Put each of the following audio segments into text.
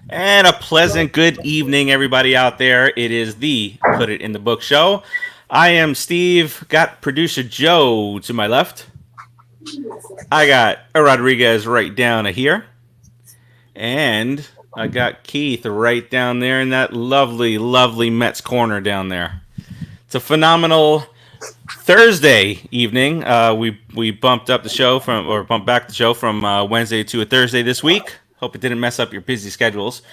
And a pleasant good evening, everybody out there. It is the Put It in the Book show. I am Steve. Got producer Joe to my left. I got Rodriguez right down here. And I got Keith right down there in that lovely, lovely Mets corner down there. It's a phenomenal Thursday evening. We bumped back the show from Wednesday to a Thursday this week. Hope it didn't mess up your busy schedules.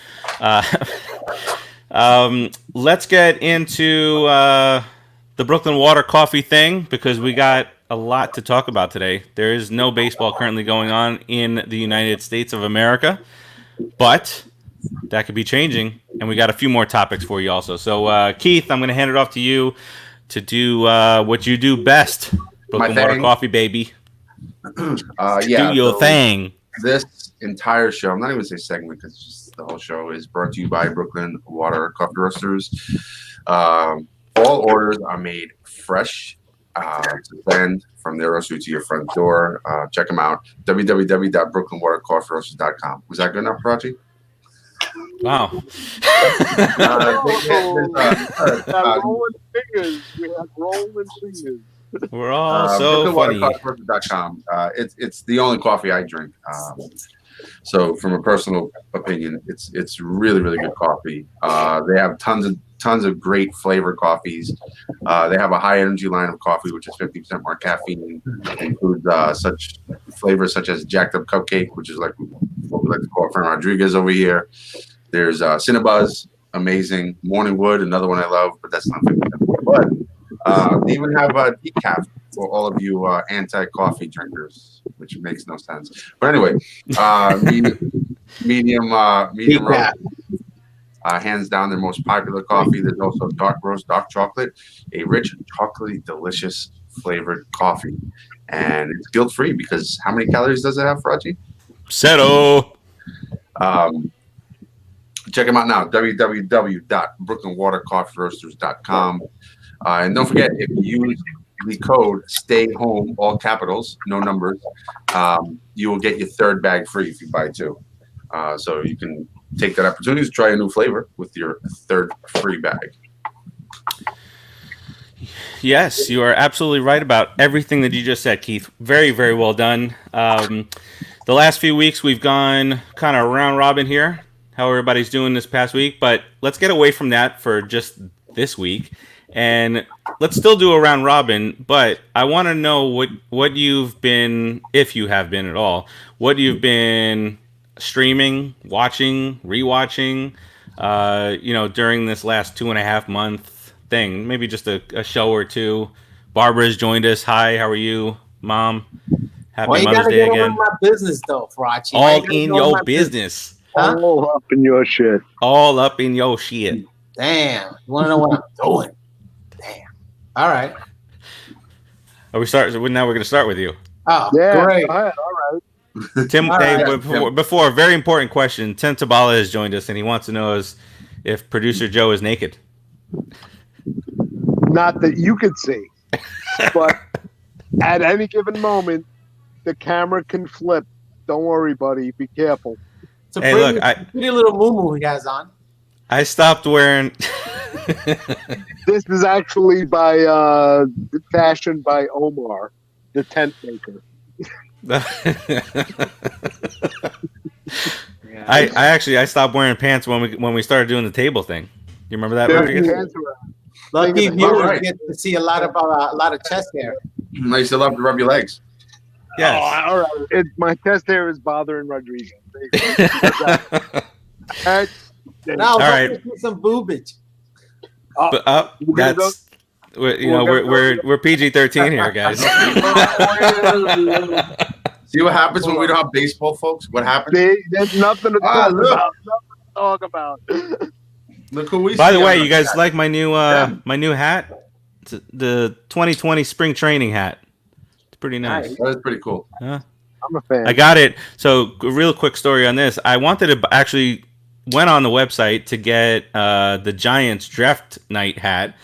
Let's get into the Brooklyn Water Coffee thing because we got a lot to talk about today. There is no baseball currently going on in the United States of America, but that could be changing, and we got a few more topics for you also. So, Keith, I'm going to hand it off to you to do what you do best. Brooklyn Water Coffee, baby. Do your thing. This entire show, I'm not even going to say segment because just the whole show is brought to you by Brooklyn Water Coffee Roasters. All orders are made fresh to send from their roastery to your front door. Check them out. www.brooklynwatercoffeeroasters.com. Was that good enough, Prachi? Wow. Rolling fingers. We have rolling fingers. We're all so funny. It's the only coffee I drink. So from a personal opinion, it's really, really good coffee. They have tons of great flavor coffees. They have a high energy line of coffee, which is 50% more caffeine. It includes such flavors such as jacked up cupcake, which is like what we like to call Fran Rodriguez over here. There's Cinnabuzz, amazing. Morning Wood, another one I love, but that's not 50% more. But they even have decaf for all of you anti-coffee drinkers, which makes no sense. But anyway, medium roast. Hands down, their most popular coffee. There's also dark roast, dark chocolate, a rich, chocolatey, delicious flavored coffee. And it's guilt-free because how many calories does it have, Farace? Settle. Check them out now, www.brooklynwatercoffeeroasters.com. And don't forget, if you use the code Stay Home, all capitals, no numbers, you will get your third bag free if you buy two. So you can take that opportunity to try a new flavor with your third free bag. Yes, you are absolutely right about everything that you just said, Keith. Very, very well done. The last few weeks we've gone kind of round robin here, how everybody's doing this past week, but let's get away from that for just this week. And let's still do a round robin, but I want to know what you've been, if you have been at all, what you've been streaming, watching, rewatching, during this last 2.5 month thing. Maybe just a show or two. Barbara's joined us. Hi, how are you, Mom? Happy Mother's Day again. All my business, though, Farace. All in your business. Huh? All up in your shit. All up in your shit. Damn. You want to know what I'm doing? Damn. All right. Are we start? Now we're going to start with you. Oh, Yeah, great. all right. Tim, All hey, right. before a very important question. Tim Tabala has joined us, and he wants to know if producer Joe is naked. Not that you could see, but at any given moment, the camera can flip. Don't worry, buddy. Be careful. It's a Hey, pretty, look, I- pretty little moo-moo he has on. I stopped wearing. This is actually fashioned by Omar, the tent maker. I stopped wearing pants when we started doing the table thing. You remember that? Rodriguez? Lucky Think viewers right. get to see a lot of chest hair. I used to love to rub your legs. Yes. Oh, all right. My chest hair is bothering Rodriguez. Now, All right. let's some boobage. But that's we're PG-13 here, guys. See what happens when we don't have baseball, folks? What happens? There's nothing to talk about. Nothing to talk about. Look who we By see the way, on you guys chat. like my new hat? It's the 2020 spring training hat. It's pretty nice. That is pretty cool. Huh? I'm a fan. I got it. So, a real quick story on this. I wanted to actually went on the website to get the Giants draft night hat,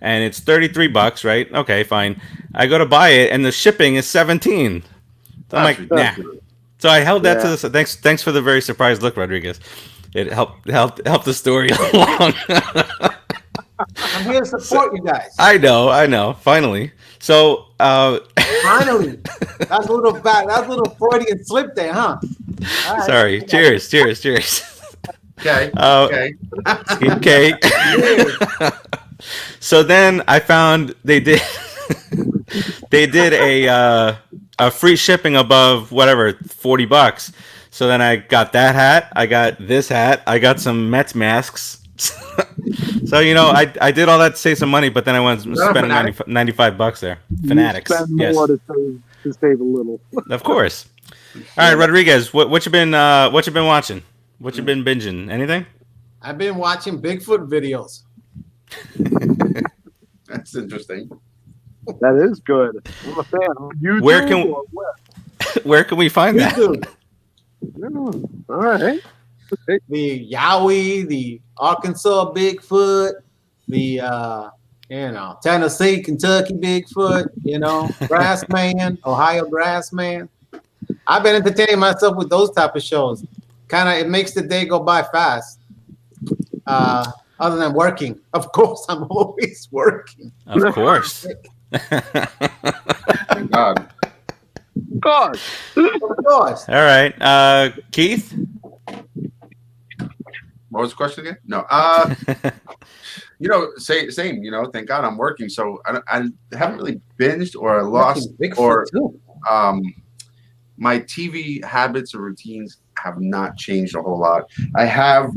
and it's $33, right? Okay, fine. I go to buy it, and the shipping is $17. So I'm like, nah. So I held that to the. Thanks for the very surprised look, Rodriguez. it helped the story along. I'm here to support you guys. I know. Finally. So Finally. That's a little Freudian slip there, huh? All right. sorry. Cheers. Okay. Okay. Okay. So then I found they did a free shipping above whatever $40. So then I got that hat. I got this hat. I got some Mets masks. So I did all that to save some money, but then I went spending $95 there. Fanatics. You spend Yes, more to save a little. of course. All right, Rodriguez, what you been watching? What you been binging? Anything? I've been watching Bigfoot videos. That's interesting. That is good. I'm a fan. YouTube Where can we find that? YouTube. All right. The Yowie, the Arkansas Bigfoot, the Tennessee, Kentucky Bigfoot, Grassman, Ohio Grassman. I've been entertaining myself with those type of shows. It makes the day go by fast. Other than working, of course, I'm always working. Of course. Thank God. God. Of course. All right, Keith. What was the question again? No. Same. Thank God I'm working, so I haven't really binged or lost or my TV habits or routines have not changed a whole lot. I have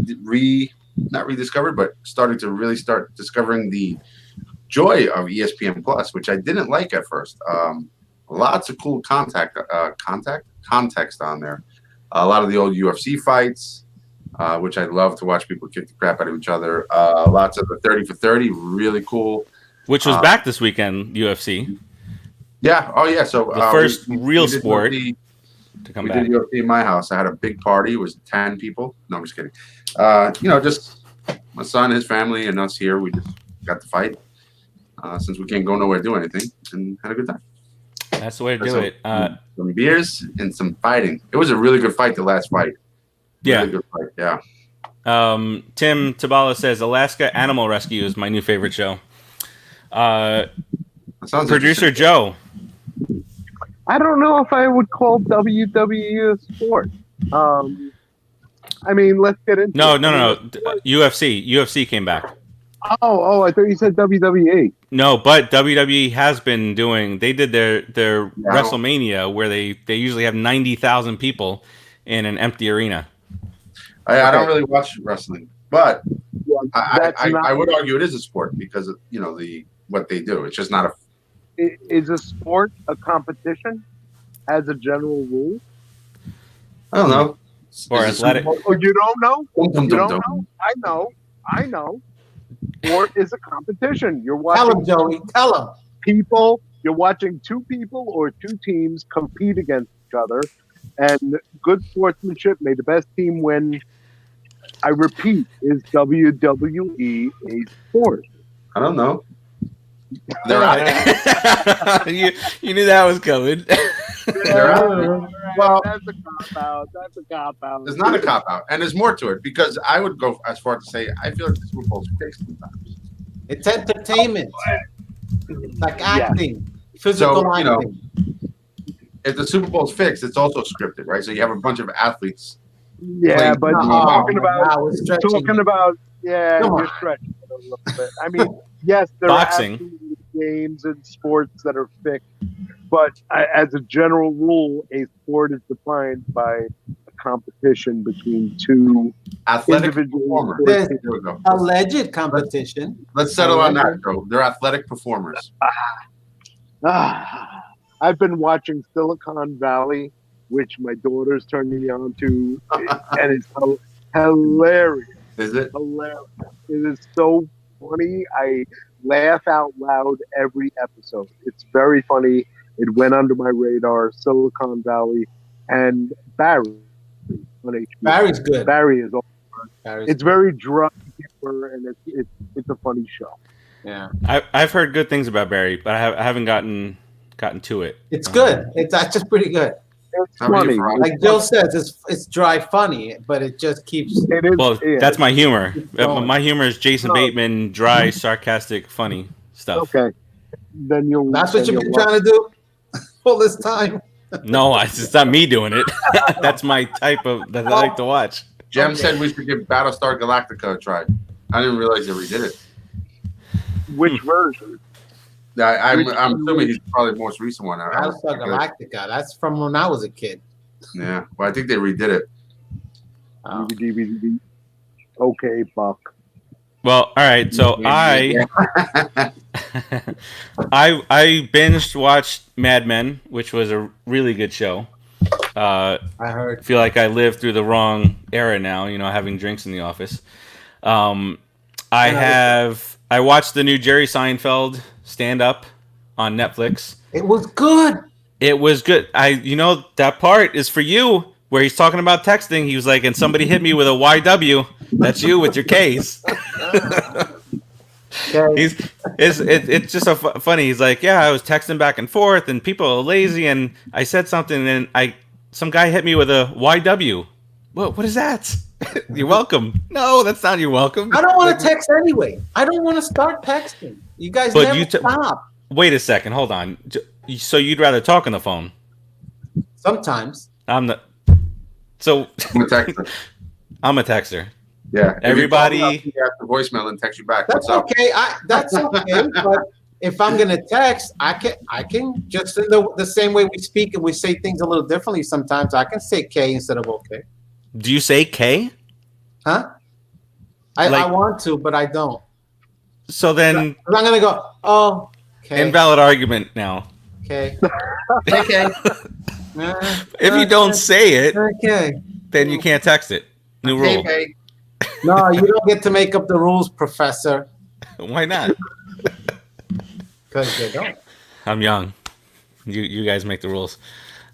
not rediscovered, but started to really start discovering the joy of ESPN Plus, which I didn't like at first. Lots of cool context on there. A lot of the old UFC fights, which I love to watch people kick the crap out of each other. Lots of the 30 for 30, really cool. Which was back this weekend, UFC. Yeah. Oh, yeah. So the first real sport to come back. We did UFC in my house. I had a big party. It was 10 people. No, I'm just kidding. Just my son, his family, and us here. We just got to fight since we can't go nowhere to do anything, and had a good time. That's the way to do it. Some beers and some fighting. It was a really good fight, the last fight. Yeah. Really good fight, yeah. Tim Tabala says Alaska Animal Rescue is my new favorite show. Producer Joe. I don't know if I would call WWE a sport. Let's get into it. No. UFC came back. Oh, I thought you said WWE. No, but WWE has been doing. They did their WrestleMania where they usually have 90,000 people in an empty arena. I don't really watch wrestling, but I would argue it is a sport because of, what they do. It's just not a. Is a sport a competition as a general rule? I don't know. Or athletic. Or you don't know? You don't know? I know. Sport is a competition. You're watching. Tell him, Joey. Tell him. People. You're watching two people or two teams compete against each other, and good sportsmanship made the best team win. I repeat, is WWE a sport? I don't know. You knew that was coming. Well, that's a cop-out. It's not a cop-out, and there's more to it because I would go as far as to say I feel like the Super Bowl's fixed sometimes. It's entertainment. It's like acting, physical acting. If the Super Bowl's fixed, it's also scripted, right? So you have a bunch of athletes. Yeah, but you're talking about you're stretching it a little bit. Yes, there boxing. are absolutely games and sports that are fixed, but as a general rule, a sport is defined by a competition between two athletic individual performers. Alleged competition. Let's settle on that, Joe. They're athletic performers. I've been watching Silicon Valley, which my daughter's turning me on to, and it's hilarious. Is it? Hilarious. It is so funny. I laugh out loud every episode. It's very funny. It went under my radar. Silicon Valley and Barry on HBO. Barry's good. Barry is awesome. It's very dry humor, and it's a funny show. Yeah, I've heard good things about Barry, but I haven't gotten to it. It's good. It's just pretty good. It's How about you, funny. Farace? Like Joe says, it's dry funny, but it just keeps. It is. Well, yeah, that's my humor. going. My humor is Jason No. Bateman, dry, sarcastic, funny stuff. okay. Then you'll. That's what then you've been you'll trying to do all this time. No, it's not me doing it. That's my type of that I like to watch. Jem Okay. said we should give Battlestar Galactica a try. I didn't realize they redid it. Which version? I'm assuming he's probably the most recent one. Battlestar Galactica. That's from when I was a kid. Yeah, well, I think they redid it. DVD. Okay, Buck. Well, all right. So I binged watched Mad Men, which was a really good show. I heard. Feel like I lived through the wrong era now. Having drinks in the office. I watched the new Jerry Seinfeld stand up on Netflix. It was good. It was good. That part is for you where he's talking about texting. He was like, and somebody hit me with a YW. That's you with your K's. Okay. It's just so funny. He's like, yeah, I was texting back and forth, and people are lazy, and I said something, and some guy hit me with a YW. What is that? You're welcome. No, that's not you're welcome. I don't want to text anyway. I don't want to start texting. You guys But never you stop. Wait a second. Hold on. So you'd rather talk on the phone? Sometimes. So I'm a texter. I'm a texter. Yeah. Everybody- If you call me up, you have the voicemail and text you back. That's What's up? okay. That's okay. But if I'm gonna text, I can just in the same way we speak and we say things a little differently. Sometimes I can say K instead of okay. Do you say K? Huh? I Like- want to, but I don't. So then, I'm gonna go. Oh, okay. invalid argument now. Okay. Okay. If you don't say it, Okay. then you can't text it. New rule. Hey, No, you don't get to make up the rules, Professor. Why not? Because you don't. I'm young. You guys make the rules.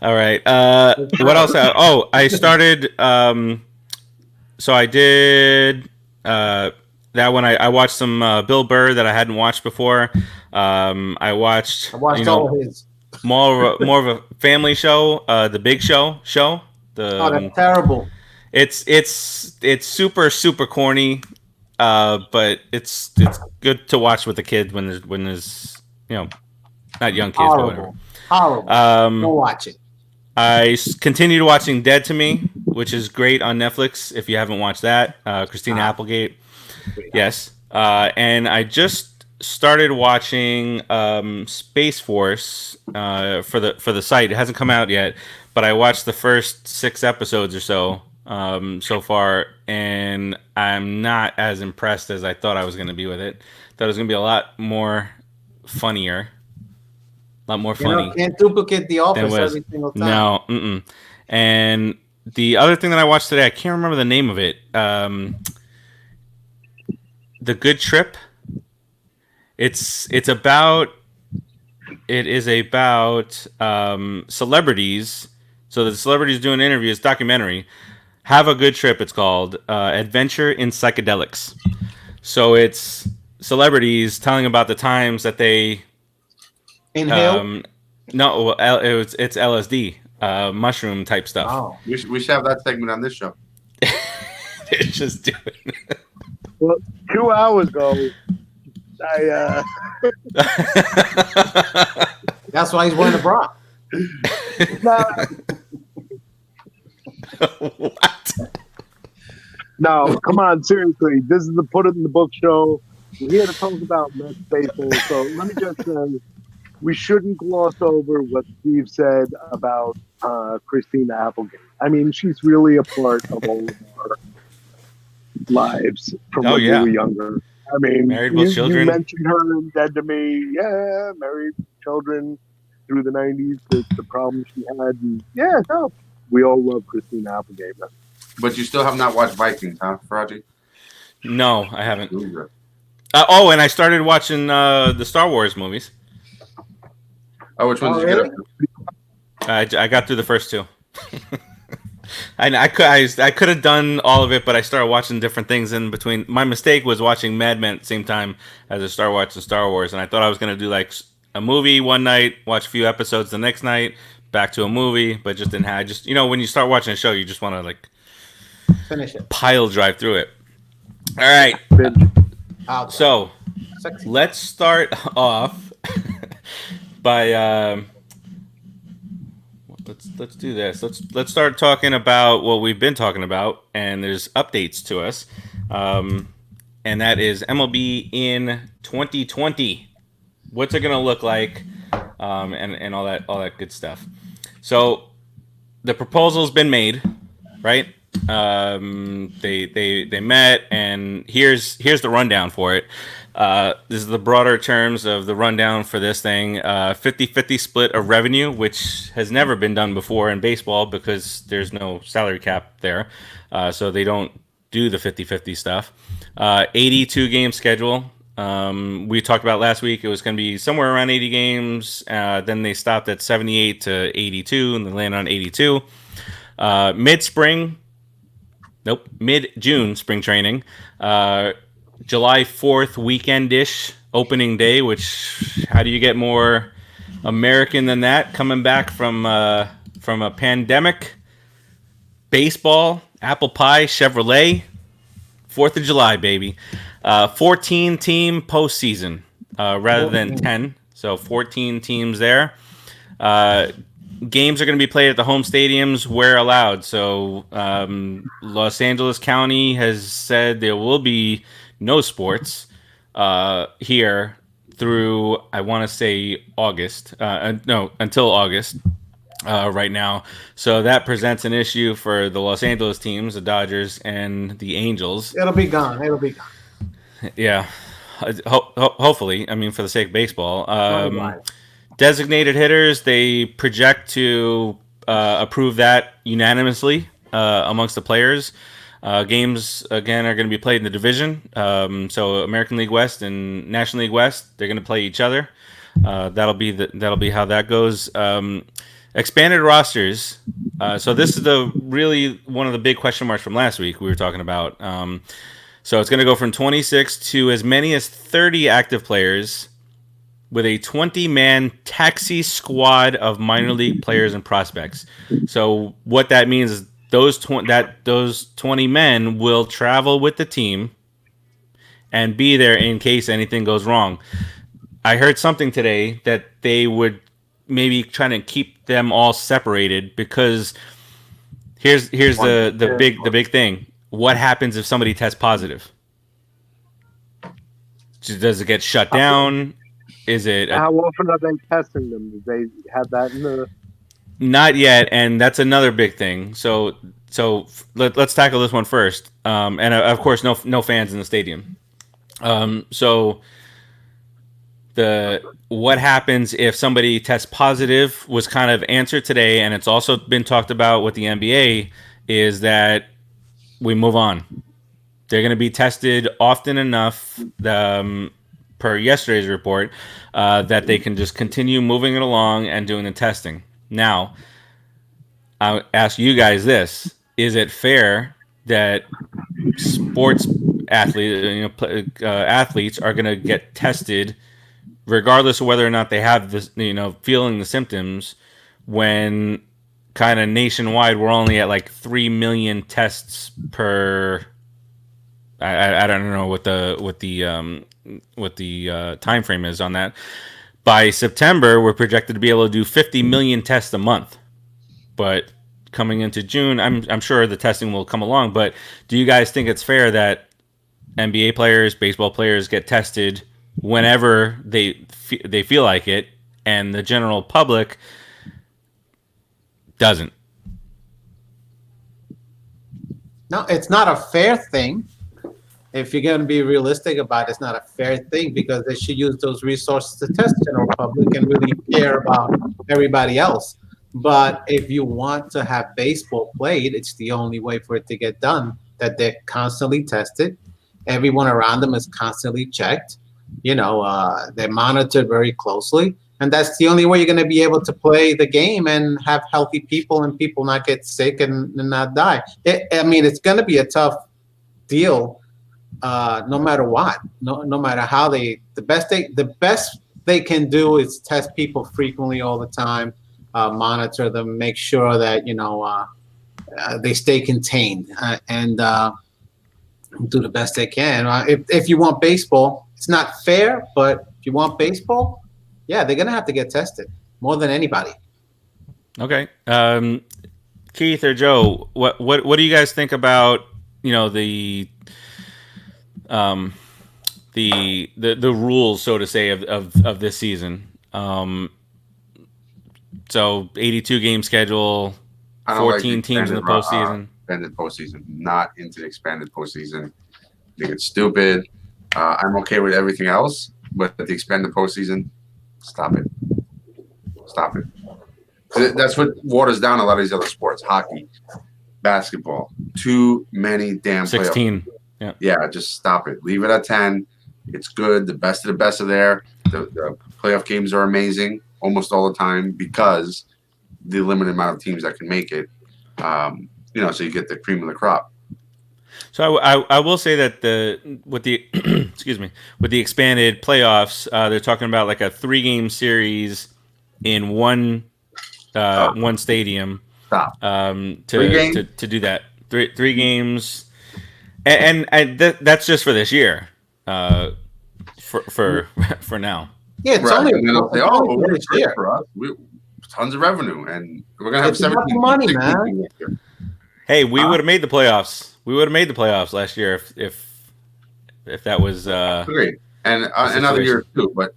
All right. What else? I started. So I did that one. I watched some Bill Burr that I hadn't watched before. I watched all his. more of a family show. The Big Show. That's terrible. It's super corny. But it's good to watch with the kids when there's not young kids but whatever. Horrible. Don't watch it. I continued watching Dead to Me, which is great on Netflix. If you haven't watched that, Christina Applegate, yes. And I just started watching Space Force for the site. It hasn't come out yet, but I watched the first 6 episodes or so far, and I'm not as impressed as I thought I was going to be with it. Thought it was going to be a lot more funnier. A lot more funny. Can't duplicate The Office was. every single time. No. Mm-mm. And the other thing that I watched today, I can't remember the name of it. The Good Trip. It is about celebrities. So the celebrities doing interviews, documentary. Have a Good Trip. It's called Adventure in Psychedelics. So it's celebrities telling about the times that they. Inhale. No, it's LSD, mushroom type stuff. Oh. we should have that segment on this show. They're just doing. Well, 2 hours ago, That's why he's wearing a bra. What? No, come on, seriously. This is the Put It in the Book show. We're here to talk about Met Baseball. So let me just say, we shouldn't gloss over what Steve said about Christina Applegate. I mean, she's really a part of all of our lives from when we were younger. I mean, Married with children. You mentioned her in Dead to Me. Yeah, married children through the 90s, the problems she had. And we all love Christina Applegate. But you still have not watched Vikings, huh, Farace? No, I haven't. And I started watching the Star Wars movies. Oh, which ones did you get? I got through the first 2. I could have done all of it, but I started watching different things in between. My mistake was watching Mad Men at the same time as I started watching Star Wars, and I thought I was going to do like a movie one night, watch a few episodes the next night, back to a movie, but just didn't have. Just when you start watching a show, you just want to like Finish it. pile drive through it. All right. So Sexy. let's start off by let's do this. Let's start talking about what we've been talking about, and there's updates to us, and that is MLB in 2020. What's it gonna look like, and all that good stuff. So the proposal's been made, right? They met, and here's the rundown for it. This is the broader terms of the rundown for this thing. 50-50 split of revenue, which has never been done before in baseball because there's no salary cap there. So they don't do the 50-50 stuff. 82 game schedule. We talked about last week. It was going to be somewhere around 80 games. Then they stopped at 78 to 82, and they landed on 82. Mid-June spring training. July 4th weekend-ish opening day, which how do you get more American than that? Coming back from a pandemic, baseball, apple pie, Chevrolet, 4th of July, baby. 14-team postseason rather than 10, so 14 teams there. Games are going to be played at the home stadiums where allowed. So Los Angeles County has said there will be no sports here through, I want to say August. Until August right now. So that presents an issue for the Los Angeles teams, the Dodgers and the Angels. It'll be gone. Yeah. Hopefully. I mean, for the sake of baseball. Designated hitters, they project to approve that unanimously amongst the players. Games, again, are going to be played in the division. So American League West and National League West, they're going to play each other. That'll be how that goes. Expanded rosters. So this is really one of the big question marks from last week we were talking about. So it's going to go from 26 to as many as 30 active players, with a 20-man taxi squad of minor league players and prospects. So what that means is those 20 men will travel with the team and be there in case anything goes wrong. I heard something today that they would maybe try to keep them all separated because here's the big thing. What happens if somebody tests positive? Does it get shut down? Is it? How often are they testing them? Do they have that in the? Not yet, and that's another big thing. So let's tackle this one first. And of course, no fans in the stadium. So what happens if somebody tests positive was kind of answered today, and it's also been talked about with the NBA is that we move on. They're going to be tested often enough. Per yesterday's report, that they can just continue moving it along and doing the testing. Now, I'll ask you guys this. Is it fair that sports athletes are going to get tested regardless of whether or not they have this, feeling the symptoms, when kind of nationwide we're only at like 3 million tests per. I don't know what the time frame is on that. By September, we're projected to be able to do 50 million tests a month. But coming into June, I'm sure the testing will come along. But do you guys think it's fair that NBA players, baseball players get tested whenever they feel like it, and the general public doesn't? No, it's not a fair thing. If you're going to be realistic about it, it's not a fair thing because they should use those resources to test the general public and really care about everybody else. But if you want to have baseball played, it's the only way for it to get done, that they're constantly tested. Everyone around them is constantly checked. They're monitored very closely. And that's the only way you're going to be able to play the game and have healthy people and people not get sick and not die. It's going to be a tough deal. No matter what, no matter how the best they can do is test people frequently all the time, monitor them, make sure that they stay contained and do the best they can. If you want baseball, it's not fair, but if you want baseball, yeah, they're gonna have to get tested more than anybody. Okay, Keith or Joe, what do you guys think about the rules, so to say, of this season? So 82 game schedule, 14 teams in the postseason. Expanded postseason, not into the expanded postseason. I think it's stupid. I'm okay with everything else, but the expanded postseason, stop it. Stop it. That's what waters down a lot of these other sports. Hockey, basketball. Too many damn 16. Playoffs. Yeah, just stop it. Leave it at 10. It's good. The best of the best are there. The playoff games are amazing almost all the time because the limited amount of teams that can make it. So you get the cream of the crop. So I will say that with the excuse me, with the expanded playoffs, they're talking about like a 3-game series in one stadium. Stop. To do that. Three games, and that's just for this year. For now. Yeah, it's right. only it's great for us. Tons of revenue, and we're gonna have 17 money, man. Hey, we would have made the playoffs. We would have made the playoffs last year if that was great. And another year too, but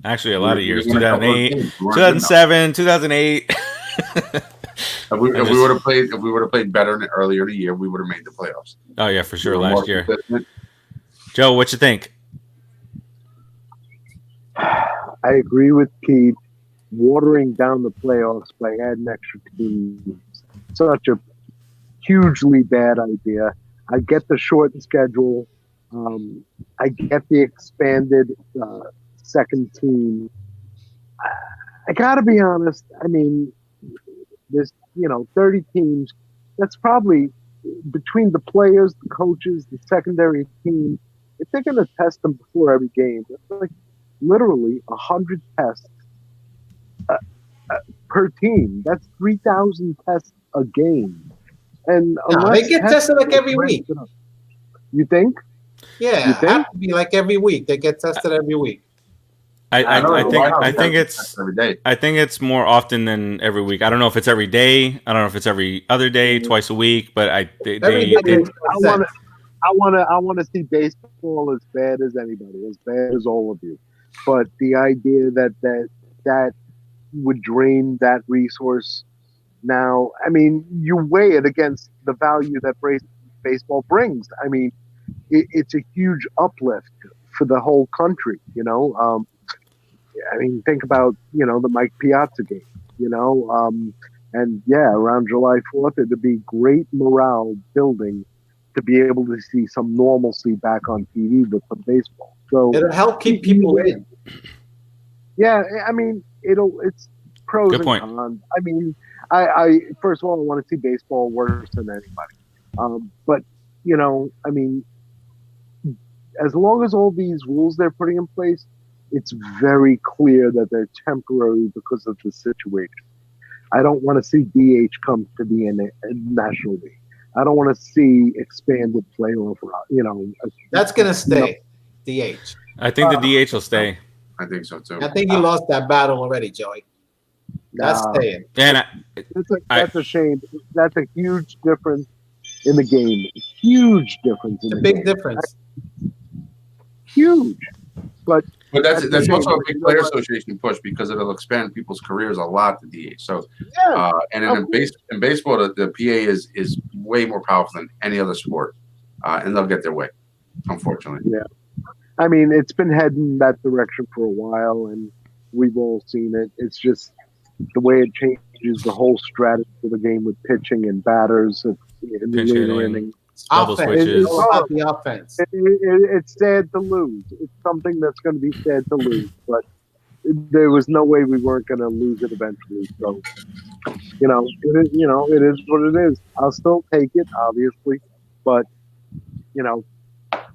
actually a lot of years. 2008, 2007, 2008. If we would have played better earlier in the year, we would have made the playoffs. Oh yeah, for sure, last year. Joe, what you think? I agree with Keith. Watering down the playoffs by adding extra teams, such a hugely bad idea. I get the shortened schedule. I get the expanded second team. I gotta be honest. I mean, there's 30 teams. That's probably between the players, the coaches, the secondary team. If they're gonna test them before every game, it's like literally 100 tests per team. That's 3,000 tests a game. And they get tested like every week. You think? Yeah, it have to be like every week. They get tested every week. I think it's every day. I think it's more often than every week. I don't know if it's every day. I don't know if it's every other day, twice a week. But I want to see baseball as bad as anybody, as bad as all of you. But the idea that would drain that resource. Now, I mean, you weigh it against the value that baseball brings. I mean, it's a huge uplift for the whole country, I mean, think about, the Mike Piazza game, and around July 4th, it'd be great morale building to be able to see some normalcy back on TV with some baseball. So it'll help keep people in. Yeah, I mean, it's pros Good point. and cons. I mean, I first of all, I want to see baseball worse than anybody. But I mean, as long as all these rules they're putting in place, it's very clear that they're temporary because of the situation. I don't want to see DH come to the National League. I don't want to see expanded playoff. That's gonna stay. DH. I think the DH will stay. I think so too. I think you lost that battle already, Joey. That's staying. And that's a shame. That's a huge difference in the game. Huge difference in the big game. Difference. Huge. But that's also a big player association push because it'll expand people's careers a lot, the DH. So and in baseball the PA is way more powerful than any other sport. And they'll get their way, unfortunately. Yeah. I mean, it's been heading that direction for a while, and we've all seen it. It's just the way it changes the whole strategy of the game with pitching and batters in the later innings. Double switches. It's about the offense. It's sad to lose. It's something that's going to be sad to lose, but there was no way we weren't going to lose it eventually. So, it is what it is. I'll still take it, obviously, but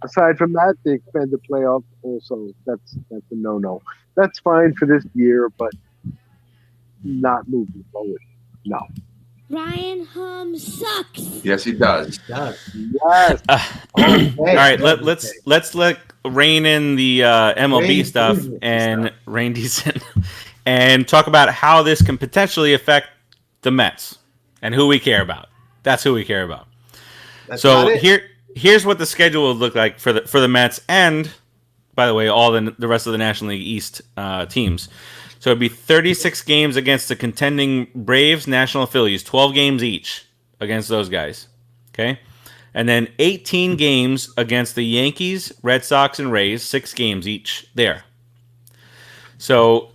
aside from that, the expanded playoff also that's a no-no. That's fine for this year, but not moving forward. No. Ryan Hum sucks. Yes, he does. Yes. All right, let's rein in the MLB Rain stuff decent and rain decent, and talk about how this can potentially affect the Mets and who we care about. That's who we care about. That's So not it. here's what the schedule would look like for the Mets, and by the way, all the rest of the National League East teams. So it'd be 36 games against the contending Braves, National Phillies, 12 games each against those guys. Okay? And then 18 games against the Yankees, Red Sox, and Reyes, 6 games each there. So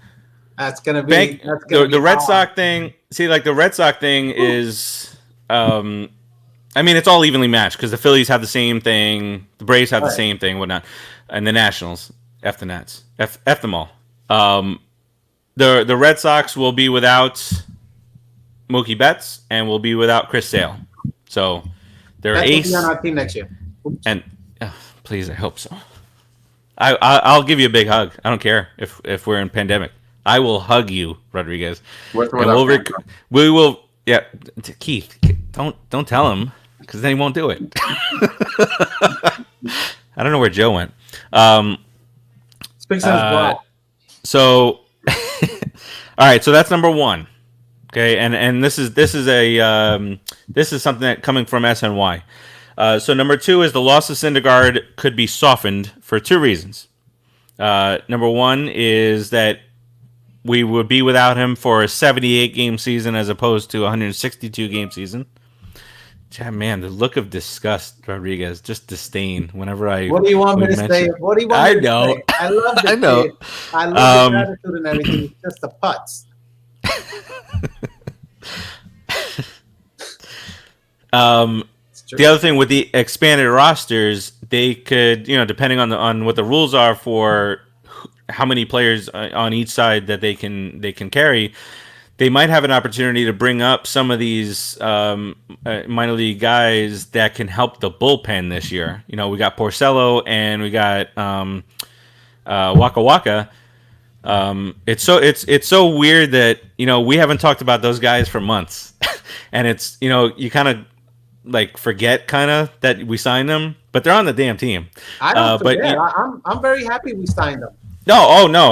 That's gonna be the Red Sox thing. See, like the Red Sox thing is, I mean, it's all evenly matched because the Phillies have the same thing, the Braves have the same thing, whatnot, and the Nationals, F the Nats, F them all. The Red Sox will be without Mookie Betts and will be without Chris Sale. So their That's ace. on our team next year. And please, I hope so. I'll give you a big hug. I don't care if we're in pandemic. I will hug you, Rodriguez. What And we will. Yeah, Keith, don't tell him because then he won't do it. I don't know where Joe went. Speaks on So, all right. So that's number one. Okay, and this is something that coming from SNY. So number two is the loss of Syndergaard could be softened for 2 reasons. Number one is that we would be without him for a 78-game season as opposed to a 162-game season. Man, the look of disgust, Rodriguez, just disdain. Whenever What do you want me to say? What do you want me to say? I love the I know. kid. I love the attitude and everything. It's just the putts. The other thing with the expanded rosters, they could, depending on what the rules are for how many players on each side that they can carry, they might have an opportunity to bring up some of these minor league guys that can help the bullpen this year. We got Porcello and we got Waka Waka. It's so weird that we haven't talked about those guys for months, and it's you kind of like forget that we signed them, but they're on the damn team. I don't forget. I'm very happy we signed them. No,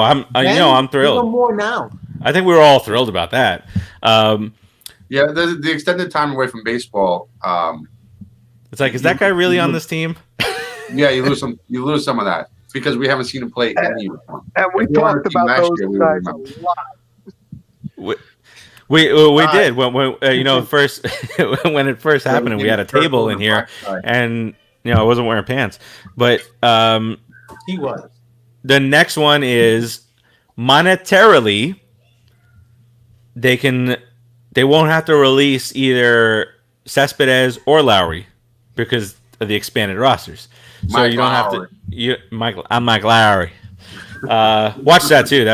I'm thrilled. Even more now. I think we were all thrilled about that. Yeah, the extended time away from baseball. It's like, is that guy really on this team? Yeah, you lose some of that because we haven't seen him play any uniform. And we talked about those guys a lot. We did when first when it first happened and we had a table in here and I wasn't wearing pants, but he was. The next one is monetarily they won't have to release either Cespedes or Lowry because of the expanded rosters. So you don't have to. I'm Mike Lowry. Watch that too.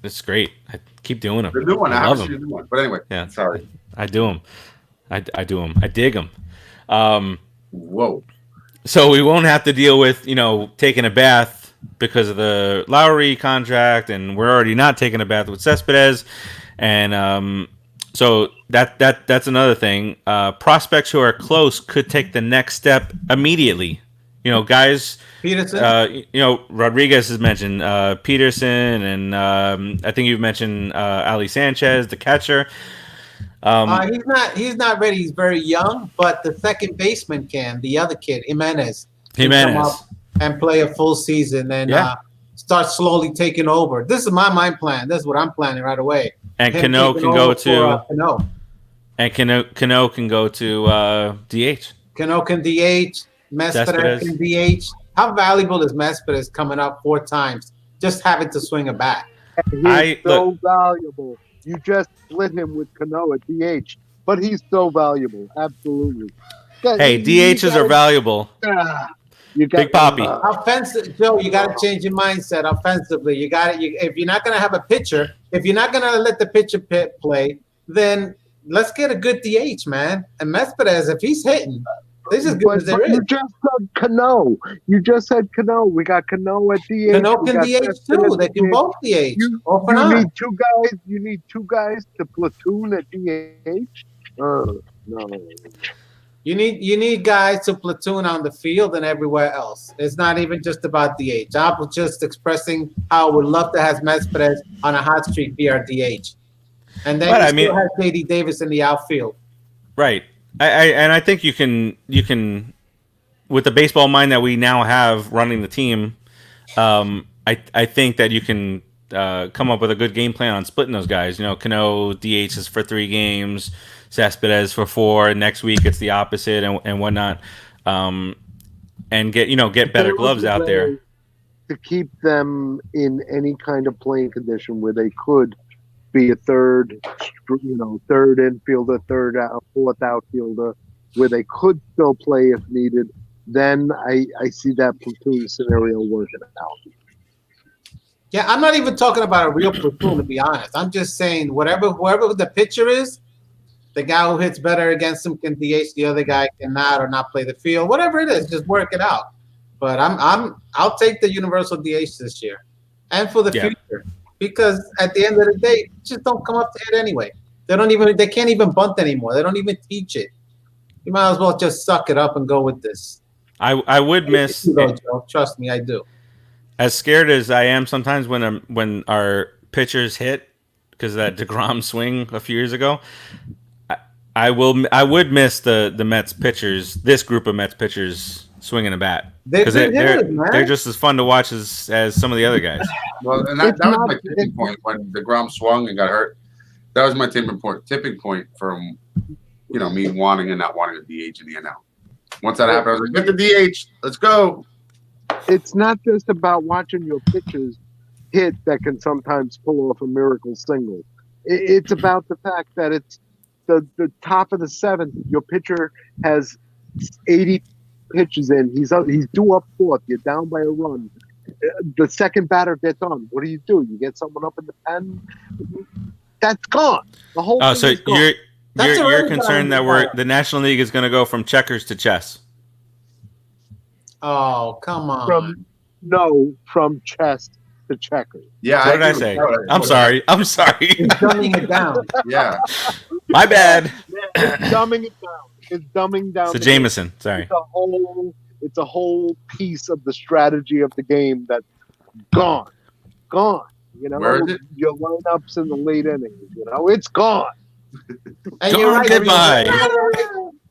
That's great. I keep doing them. The new one. I love them. The new one. But anyway, yeah. Sorry. I do them. I do them. I dig them. Whoa. So we won't have to deal with taking a bath because of the Lowry contract, and we're already not taking a bath with Cespedes, and so that's another thing. Prospects who are close could take the next step immediately. Guys. Peterson. Rodriguez has mentioned Peterson, and I think you've mentioned Ali Sanchez, the catcher. He's not ready. He's very young, but the second baseman can. The other kid, Jimenez. Come up and play a full season and start slowly taking over. This is my mind plan. This is what I'm planning right away. And Cano can go to Cano. And Cano can go to DH. Cano can DH. Cespedes can DH. How valuable is Cespedes coming up 4 times just having to swing a bat? He's so valuable. You just split him with Cano at DH, but he's so valuable. Absolutely. Hey, DHs are valuable. Big Poppy. Offensive, Joe. You got to change your mindset. Offensively, you got it. If you're not going to have a pitcher, if you're not going to let the pitcher play, then let's get a good DH, man. And Cespedes, if he's hitting, This is good But as there you is. just said Cano. You just said Cano. We got Cano at DH. Cano we can got DH Sexton too. at They can DH. both DH. You, Off you and on. need two guys. You need two guys to platoon at DH. No. You need guys to platoon on the field and everywhere else. It's not even just about DH. I was just expressing how I would love to have Cespedes on a hot streak via DH. And then But, you I still mean- have JD Davis in the outfield. Right. I think you can with the baseball mind that we now have running the team, I think that you can come up with a good game plan on splitting those guys. You know, Cano DH is for 3 games, Cespedes for 4. Next week it's the opposite and whatnot. And get better gloves out there. To keep them in any kind of playing condition where they could be a third infielder, fourth outfielder, where they could still play if needed, then I see that platoon scenario working out. Yeah, I'm not even talking about a real platoon, to be honest. I'm just saying whoever the pitcher is, the guy who hits better against him can DH, the other guy cannot or not play the field. Whatever it is, just work it out. But I'll take the universal DH this year and for the future, because at the end of the day, just don't come up to hit anyway. They can't even bunt anymore. They don't even teach it. You might as well just suck it up and go with this. I would miss. Joe. Trust me, I do. As scared as I am sometimes when our pitchers hit because of that DeGrom swing a few years ago, I would miss the Mets pitchers. This group of Mets pitchers swinging a bat because they're just as fun to watch as some of the other guys. Well, and that was my tipping point when DeGrom swung and got hurt. That was my tipping point from me wanting and not wanting a DH in the NL. Once that happened, I was like, get the DH, let's go. It's not just about watching your pitchers hit that can sometimes pull off a miracle single. It's about the fact that it's the top of the 7th. Your pitcher has 80 pitches in. He's due up 4th. You're down by a run. The second batter gets on. What do? You get someone up in the pen. That's gone. The whole thing So is gone. you're concerned that the National League is going to go from checkers to chess. Oh, come on. From chess to checkers. Yeah. What did I say? I'm sorry. He's dumbing it down. Yeah. My bad. It's dumbing it down. It's dumbing down. It's a Jameson. Sorry. It's a whole piece of the strategy of the game that's gone. Where is it? Your lineups in the late innings. It's gone. And you're right. Goodbye.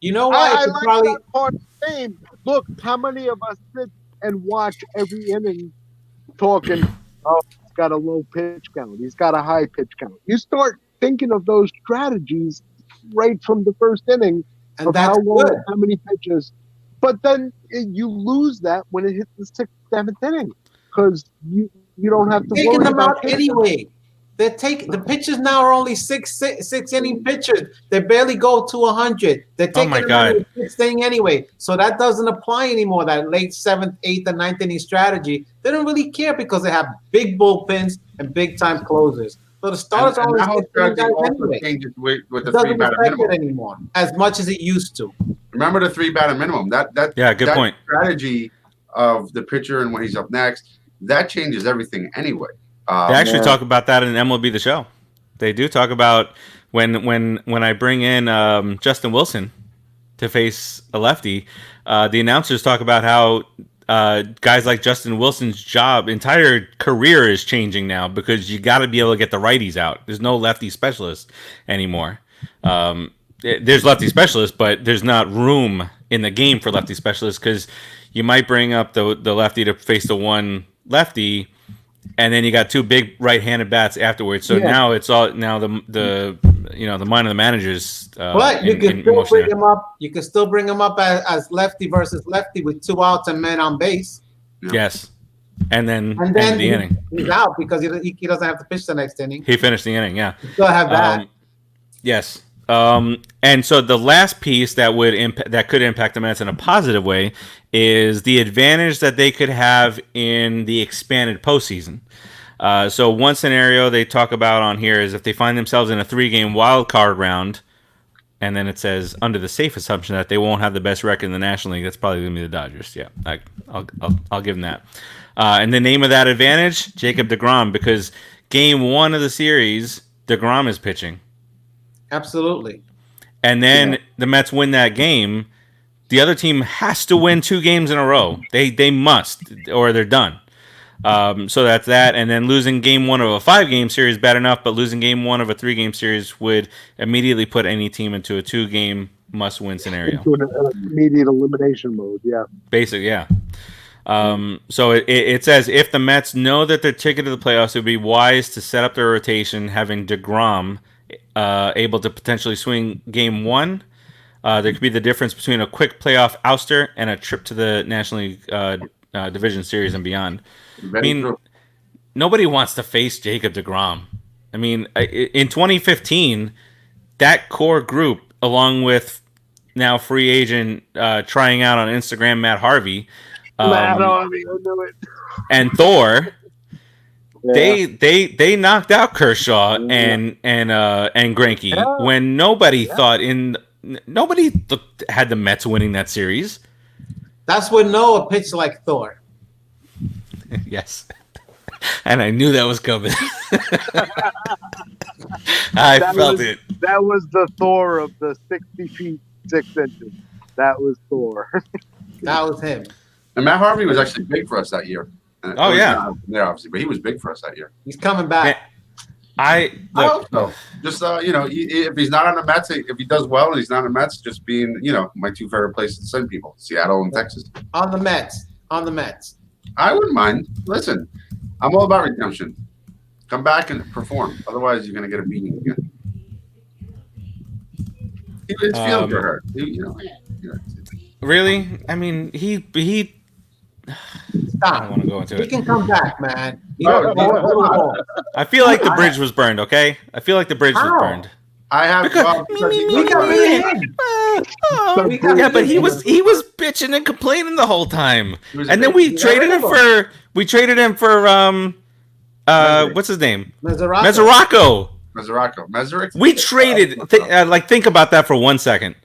You know what? I like that part of the game. Look, how many of us sit and watch every inning talking, oh, he's got a low pitch count. He's got a high pitch count. You start thinking of those strategies right from the first inning and of that's how long, good. how many pitches. But then you lose that when it hits the 6th, 7th inning because you don't have to Taking worry them about out anyway. The pitches now are only six inning pitchers. They barely go to 100. They're taking them out of the 6th inning anyway. So that doesn't apply anymore. That late 7th, 8th, and 9th inning strategy. They don't really care because they have big bullpens and big time closers. So the starters are and always that whole strategy also anyway. changes with It the doesn't 3-batter affect minimum. it anymore as much as it used to. Remember the 3-batter minimum. Good point. Strategy of the pitcher and when he's up next, that changes everything anyway. They actually talk about that in MLB The Show. They do talk about when I bring in Justin Wilson to face a lefty, the announcers talk about how guys like Justin Wilson's entire career is changing now because you got to be able to get the righties out. There's no lefty specialist anymore. There's lefty specialists, but there's not room in the game for lefty specialists because you might bring up the lefty to face the one lefty, and then you got 2 big right-handed bats afterwards. So now it's all the mind of the managers. But you can still bring him up. You can still bring him up as lefty versus lefty with 2 outs and men on base. Yes, and then end the inning. He's out because he doesn't have to pitch the next inning. He finished the inning. Yeah, you still have that. Yes. And so the last piece that could impact the Mets in a positive way is the advantage that they could have in the expanded postseason. So one scenario they talk about on here is if they find themselves in a 3-game wild card round and then it says under the safe assumption that they won't have the best record in the National League, that's probably going to be the Dodgers. Yeah, I'll give them that. And the name of that advantage, Jacob deGrom, because game 1 of the series, deGrom is pitching. Absolutely. And then the Mets win that game. The other team has to win 2 games in a row. They must, or they're done. So that's that. And then losing game 1 of a 5-game series, bad enough, but losing game 1 of a 3-game series would immediately put any team into a 2-game must-win scenario. Into an immediate elimination mode, yeah. Basically, yeah. So it says if the Mets know that their ticket to the playoffs, it would be wise to set up their rotation, having deGrom able to potentially swing game 1. There could be the difference between a quick playoff ouster and a trip to the National League Division Series and beyond. I mean, nobody wants to face Jacob deGrom. I mean, in 2015, that core group, along with now free agent trying out on Instagram Matt Harvey, and Thor, they knocked out Kershaw and Greinke when nobody thought had the Mets winning that series. That's when Noah pitched like Thor. Yes. And I knew that was coming. I felt it. That was the Thor of the 60 feet 6 inches. That was Thor. That was him. And Matt Harvey was actually big for us that year. Oh, yeah. Yeah, obviously, but he was big for us that year. He's coming back. I hope so. Just if he's not on the Mets, if he does well and he's not on the Mets, just being my 2 favorite places to send people, Seattle and Texas. On the Mets. I wouldn't mind. Listen, I'm all about redemption. Come back and perform. Otherwise, you're gonna get a beating again. His feelings are hurt. Really? I mean, he. Stop. I don't want to go into it. He can come back, man. I feel like the bridge was burned. Okay, I feel like the bridge was burned. I have. Yeah, but he was bitching and complaining the whole time, and then we traded him for what's his name? Mesoraco. We traded. Think about that for 1 second.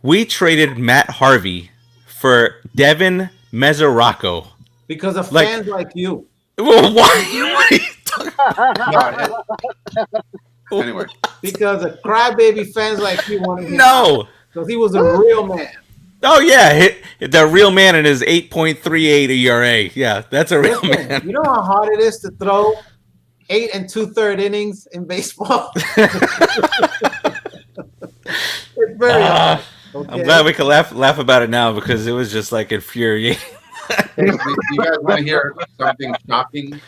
We traded Matt Harvey for Devin Mesoraco because of fans like you. Well, why? Anyway, because of crybaby fans like you wanted him. No, because he was a real man. Oh yeah, the real man in his 8.38 ERA. Yeah, that's a real man. You know how hard it is to throw 8 2/3 innings in baseball. It's very hard. Okay. I'm glad we can laugh about it now because it was just like infuriating. You guys want to hear something shocking?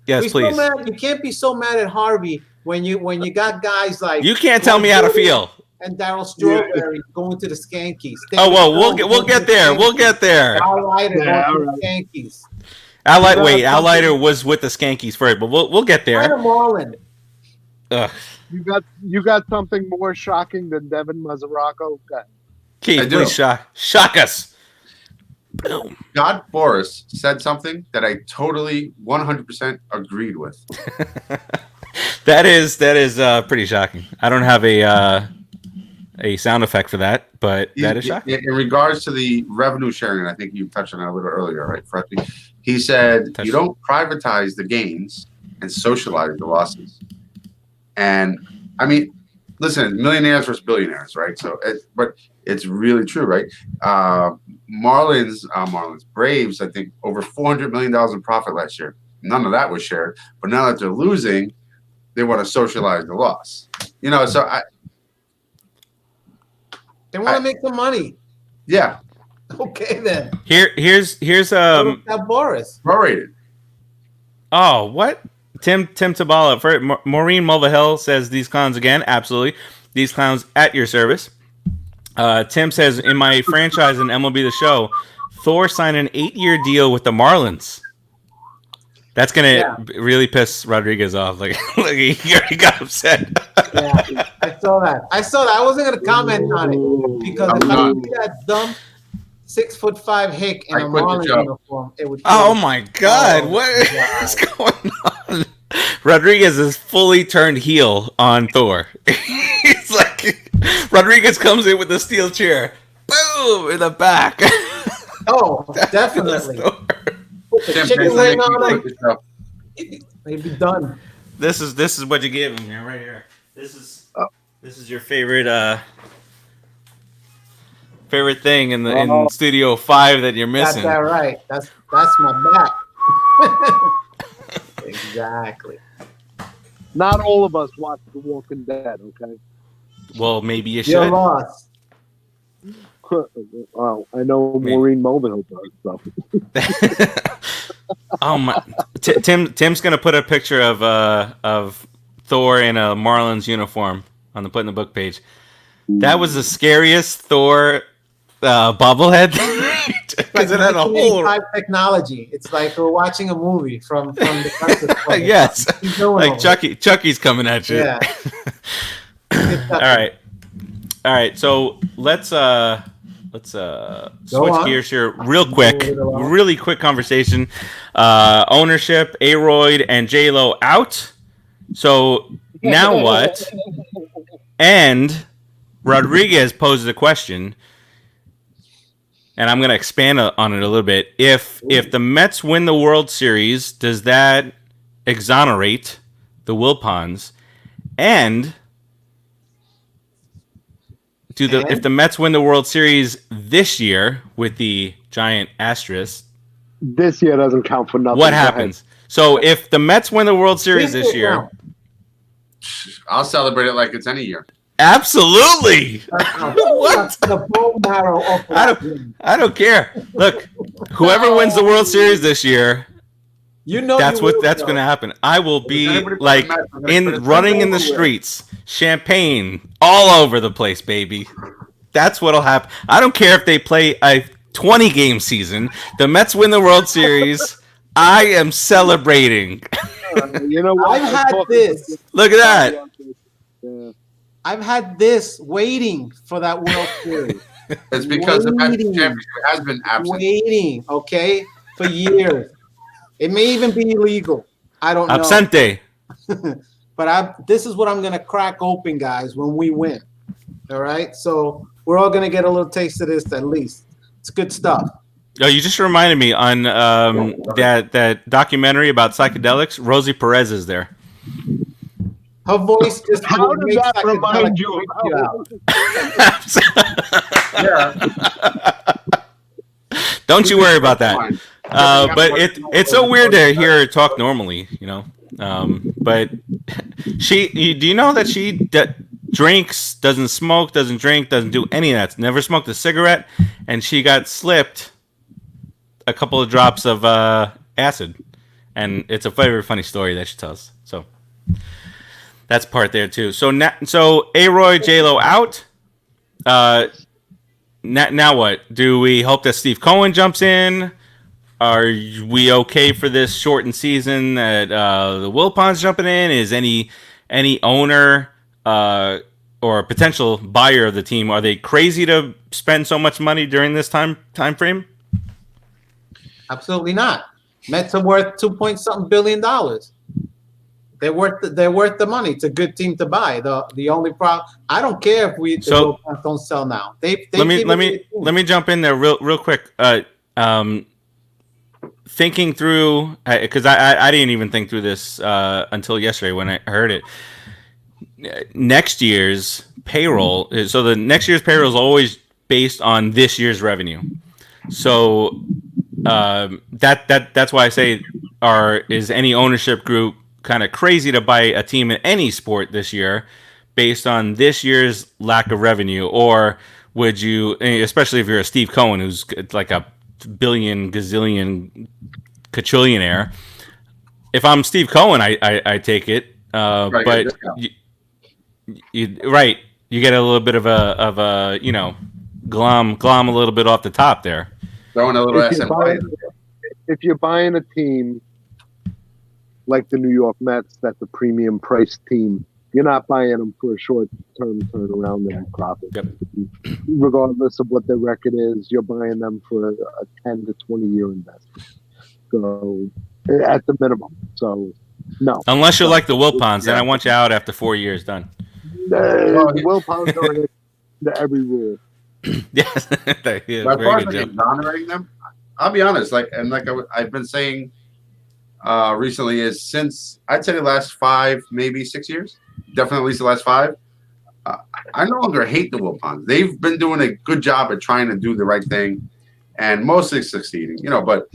Yes, please. You can't be so mad at Harvey when you got guys like you can't tell me how to feel. And Darryl Strawberry going to the Skankies. Oh well, we'll get there. We'll get there. Al Leiter going to the Skankies. Al Leiter was with the Skankies first, but we'll get there. Marlin. Ugh. You got something more shocking than Devin Mesoraco? Keith, please shock us. Boom. Scott Boras said something that I totally 100% agreed with. That is pretty shocking. I don't have a sound effect for that, but that is shocking. In regards to the revenue sharing, I think you touched on that a little earlier, right, Freddie? He said you don't privatize the gains and socialize the losses. And I mean, listen, millionaires versus billionaires, right? So, but it's really true, right? Braves, I think, over $400 million in profit last year. None of that was shared. But now that they're losing, they want to socialize the loss. They want to make some money. Yeah. Okay, then. Here's Boris. Prorated. Oh, what? Tim Tabala. Maureen Mulvihill says these clowns again. Absolutely. These clowns at your service. Tim says, in my franchise in MLB The Show, Thor signed an 8-year deal with the Marlins. That's going to really piss Rodriguez off. Like he already got upset. Yeah, I saw that. I wasn't going to comment on it because if I see that dumb 6'5" hick in a Marlins uniform, it would. Oh my God! What is going on? Rodriguez is fully turned heel on Thor. He's like, Rodriguez comes in with the steel chair. Boom! In the back. Oh, definitely. Put the Tim, chicken thanks for leg making me on cook it. yourself. They'd be done. This is what you give him here, right here. This is your favorite thing in Studio 5 that you're Got missing. that right. That's my back. Exactly. Not all of us watch The Walking Dead, okay? Well, maybe you You're should. lost. Well, I know Maureen Mulvihill does, so. Oh my! Tim's gonna put a picture of Thor in a Marlins uniform on the Put in the Book page. That was the scariest Thor bobblehead because it had a whole. Technology. It's like we're watching a movie from the Yes, like Chucky's coming at you. Yeah. All right. So let's switch gears here real quick. Really quick conversation. Ownership, Aroid and JLo out. So now what? And Rodriguez poses a question, and I'm going to expand on it a little bit. If the Mets win the World Series, does that exonerate the Wilpons? And if the Mets win the World Series this year with the giant asterisk, This year doesn't count for nothing. what happens? So if the Mets win the World Series this year, I'll celebrate it like it's any year. absolutely. What? The bone marrow of I don't care. Look, whoever wins the World Series this year, that's going to happen. I will be like running in the streets, champagne all over the place, baby. That's what'll happen. I don't care if they play a 20-game season. The Mets win the World Series. I am celebrating. You know what? I've had this. Look at that. Yeah. I've had this waiting for that World Series. It's because the Mets championship has been absent. Waiting, okay, for years. It may even be illegal. I don't know. Absente. But this is what I'm going to crack open, guys, when we win. All right? So we're all going to get a little taste of this at least. It's good stuff. Oh, you just reminded me on that documentary about psychedelics. Rosie Perez is there. Her voice just How does that remind you? Don't you worry about that. But it's so weird to hear her talk normally, you know. But do you know that she drinks, doesn't smoke, doesn't drink, doesn't do any of that. Never smoked a cigarette, and she got slipped a couple of drops of acid, and it's a very funny story that she tells. So that's part there too. So Aroid JLo out. Now what? Do we hope that Steve Cohen jumps in? Are we okay for this shortened season that the Wilpons jumping in? Is any owner or a potential buyer of the team, are they crazy to spend so much money during this time frame? Absolutely not. Mets are worth $2.something billion. They're worth the money. It's a good team to buy. The only problem, I don't care if the Wilpons don't sell now. Let me jump in there real quick. Thinking through, because I didn't even think through this until yesterday when I heard it. Next year's payroll, so the next year's payroll is always based on this year's revenue. So that's why I say, is any ownership group kind of crazy to buy a team in any sport this year based on this year's lack of revenue? Or would you, especially if you're a Steve Cohen, who's like a billion, gazillion, quadrillionaire, if I'm Steve Cohen, I take it. But you get a little bit of a glom a little bit off the top there. Throwing a little if you're buying a team like the New York Mets, that's a premium price team. You're not buying them for a short-term turnaround and profit. Yep. Regardless of what their record is, you're buying them for a 10 to 20-year investment. So, at the minimum. So, no. Unless you're like the Wilpons, then I want you out after 4 years done. The Wilpons are to every rule. Yes. Yeah, But as far very as good, Joe. exonerating them, I'll be honest. I've been saying recently is since I'd say the last 5, maybe 6 years, definitely at least the last 5. I no longer hate the Wilpons. They've been doing a good job at trying to do the right thing, and mostly succeeding. But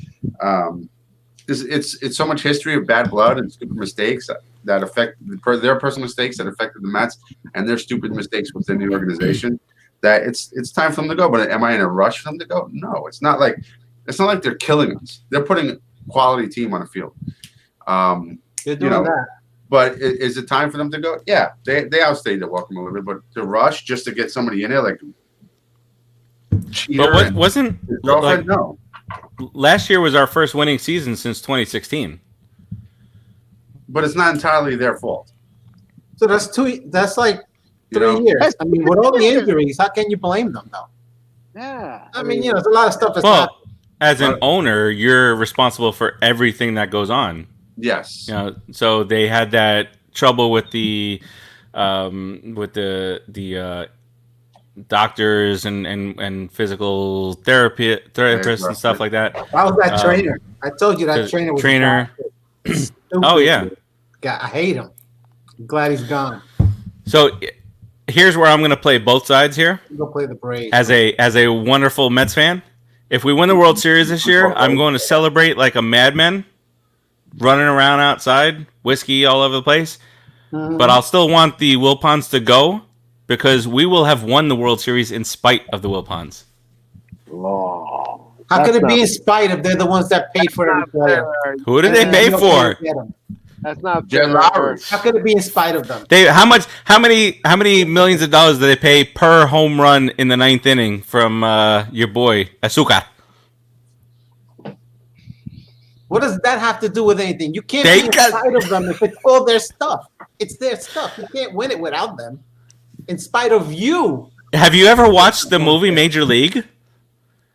it's so much history of bad blood and stupid mistakes that affect their personal mistakes that affected the Mets and their stupid mistakes within the organization. That it's time for them to go. But am I in a rush for them to go? No, it's not like they're killing us. They're putting a quality team on the field. They're doing that. But is it time for them to go? Yeah, they outstayed their welcome a little bit, but to rush just to get somebody in there like cheater. But wasn't like, no? Last year was our first winning season since 2016. But it's not entirely their fault. So that's like 3 years. I mean, with all the injuries, how can you blame them though? Yeah. I mean, there's a lot of stuff that's Well, not. as an owner, you're responsible for everything that goes on. Yes. So they had that trouble with the doctors and physical therapists and stuff like that. How was that trainer? I told you that trainer was trainer. Oh yeah. God, I hate him. I'm glad he's gone. So here's where I'm going to play both sides here. Go play the Braves. As a wonderful Mets fan, if we win the World Series this year, I'm going to celebrate like a madman, running around outside, whiskey all over the place. But I'll still want the Wilpons to go because we will have won the World Series in spite of the Wilpons. Oh, how could it be in spite if they're the ones that paid for every player? Who did they pay for? That's not JLo. How could it be in spite of them? How many millions of dollars do they pay per home run in the 9th inning from your boy Asuka? What does that have to do with anything? You can't be in spite of them if it's all their stuff. It's their stuff. You can't win it without them. In spite of you. Have you ever watched the movie Major League?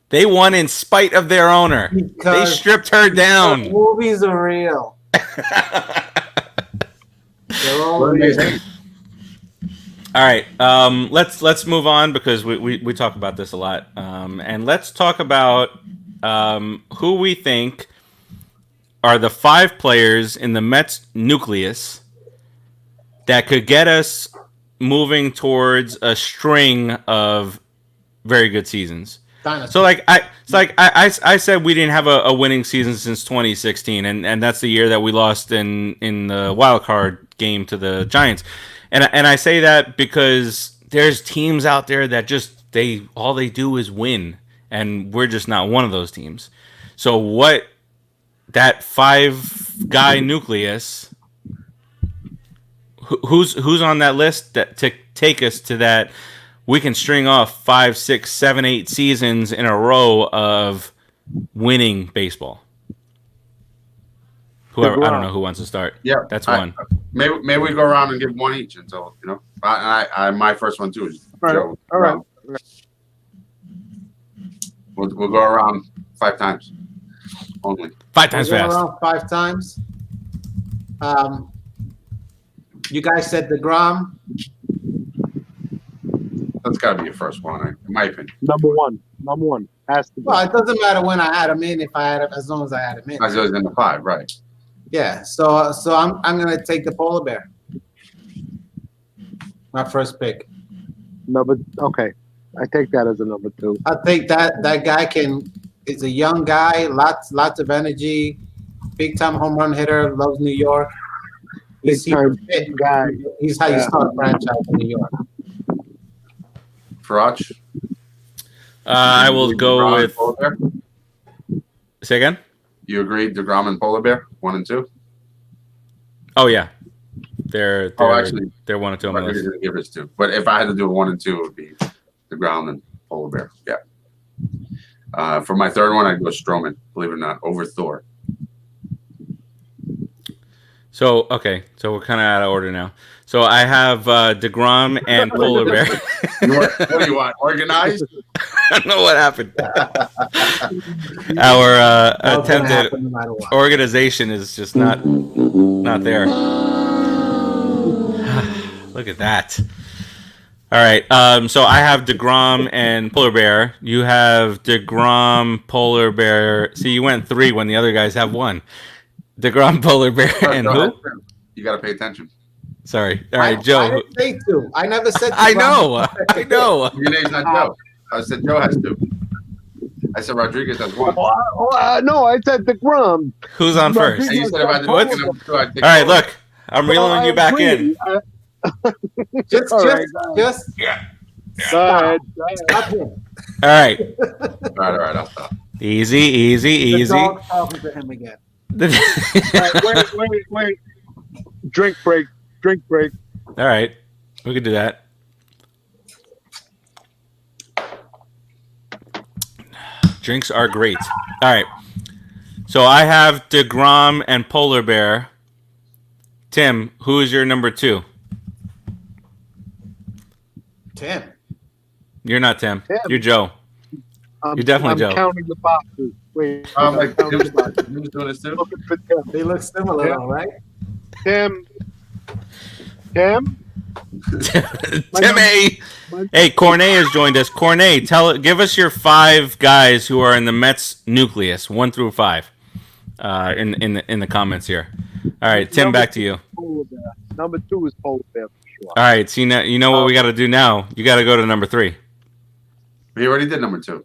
They won in spite of their owner. They stripped her down. Movies are real. They're all real. All right, let's move on because we talk about this a lot, and let's talk about who we think are the 5 players in the Mets nucleus that could get us moving towards a string of very good seasons. So I said we didn't have a winning season since 2016, and that's the year that we lost in the wild card game to the Giants. And I say that because there's teams out there that just all they do is win, and we're just not one of those teams. So what that 5-guy nucleus, who's on that list that to take us to that we can string off 5, 6, 7, 8 seasons in a row of winning baseball? Whoever, I don't know who wants to start. Yeah, that's one. Maybe we go around and give one each until I my first one too is Joe. All right. We'll go around 5 times only. 5 times We'll go fast. around 5 times. You guys said DeGrom. That's got to be your first one, in my opinion. Number one has to be. Well, it doesn't matter when I had him in. If I had him, as long as I had him in. As I was in the 5, right? Yeah. So I'm gonna take the polar bear. My first pick. Okay. I take that as a number 2. I think that guy is a young guy, lots of energy, big time home run hitter, loves New York. He's Big-time guy. He's how you start a franchise in New York. Farace. I will go DeGrom with. and Polar Bear? Say again? You agreed, DeGrom and Polar Bear, 1 and 2. Oh yeah, they're actually, they're 1 and 2 on my I'm list. going to give us 2. But if I had to do a 1 and 2, it would be DeGrom and Polar Bear. Yeah. For my third one, I'd go Stroman, believe it or not, over Thor. So we're kind of out of order now. So I have DeGrom and Polar Bear. What do you want? Organized? I don't know what happened. Our attempt at No matter what. organization is just not there. Look at that. All right. So I have DeGrom and Polar Bear. You have DeGrom, Polar Bear. See, you went 3 when the other guys have 1. DeGrom, Polar Bear, and who? You got to pay attention. Sorry. All right, I Joe. didn't say 2. I never said 2. I know. I know. Your name's not Joe. I said Joe has 2. I said Rodriguez has 1. No, I said the Grum. Who's on first? And you said if I did What? number 2, I'd take All right, look. I'm reeling you back in. Just All right, go ahead. Stop him. All right. All right, I'll stop. Easy. The dog's talking to him again. Wait. Drink break. All right. We could do that. Drinks are great. All right. So I have DeGrom and Polar Bear. Tim, who is your number 2? Tim. You're not Tim. Tim. You're Joe. You're definitely Joe. I'm counting the boxes. Wait. Like, counting the boxes. who's doing this too? Looking for Tim. They look similar, Yeah. though, right? Tim. Timmy. Hey, Cornet has joined us. Cornet, give us your 5 guys who are in the Mets nucleus, 1 through 5, in the comments here. All right, Tim, back to you. Polar Bear. Number 2 is Polar Bear for sure. All right, so you know what we got to do now. You got to go to number 3. We already did number 2.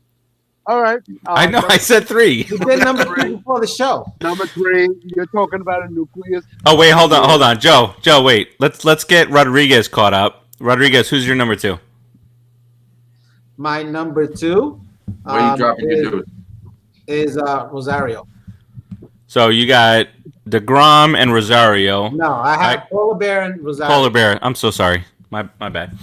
All right. I know. I said 3. You did number 3 before the show. Number 3, you're talking about a nucleus. Oh wait, hold on, Joe, wait. Let's get Rodriguez caught up. Rodriguez, who's your number 2? My number 2 Where you dropping your dude? is Rosario. So you got DeGrom and Rosario. No, I have Polar Bear and Rosario. Polar Bear. I'm so sorry. My bad.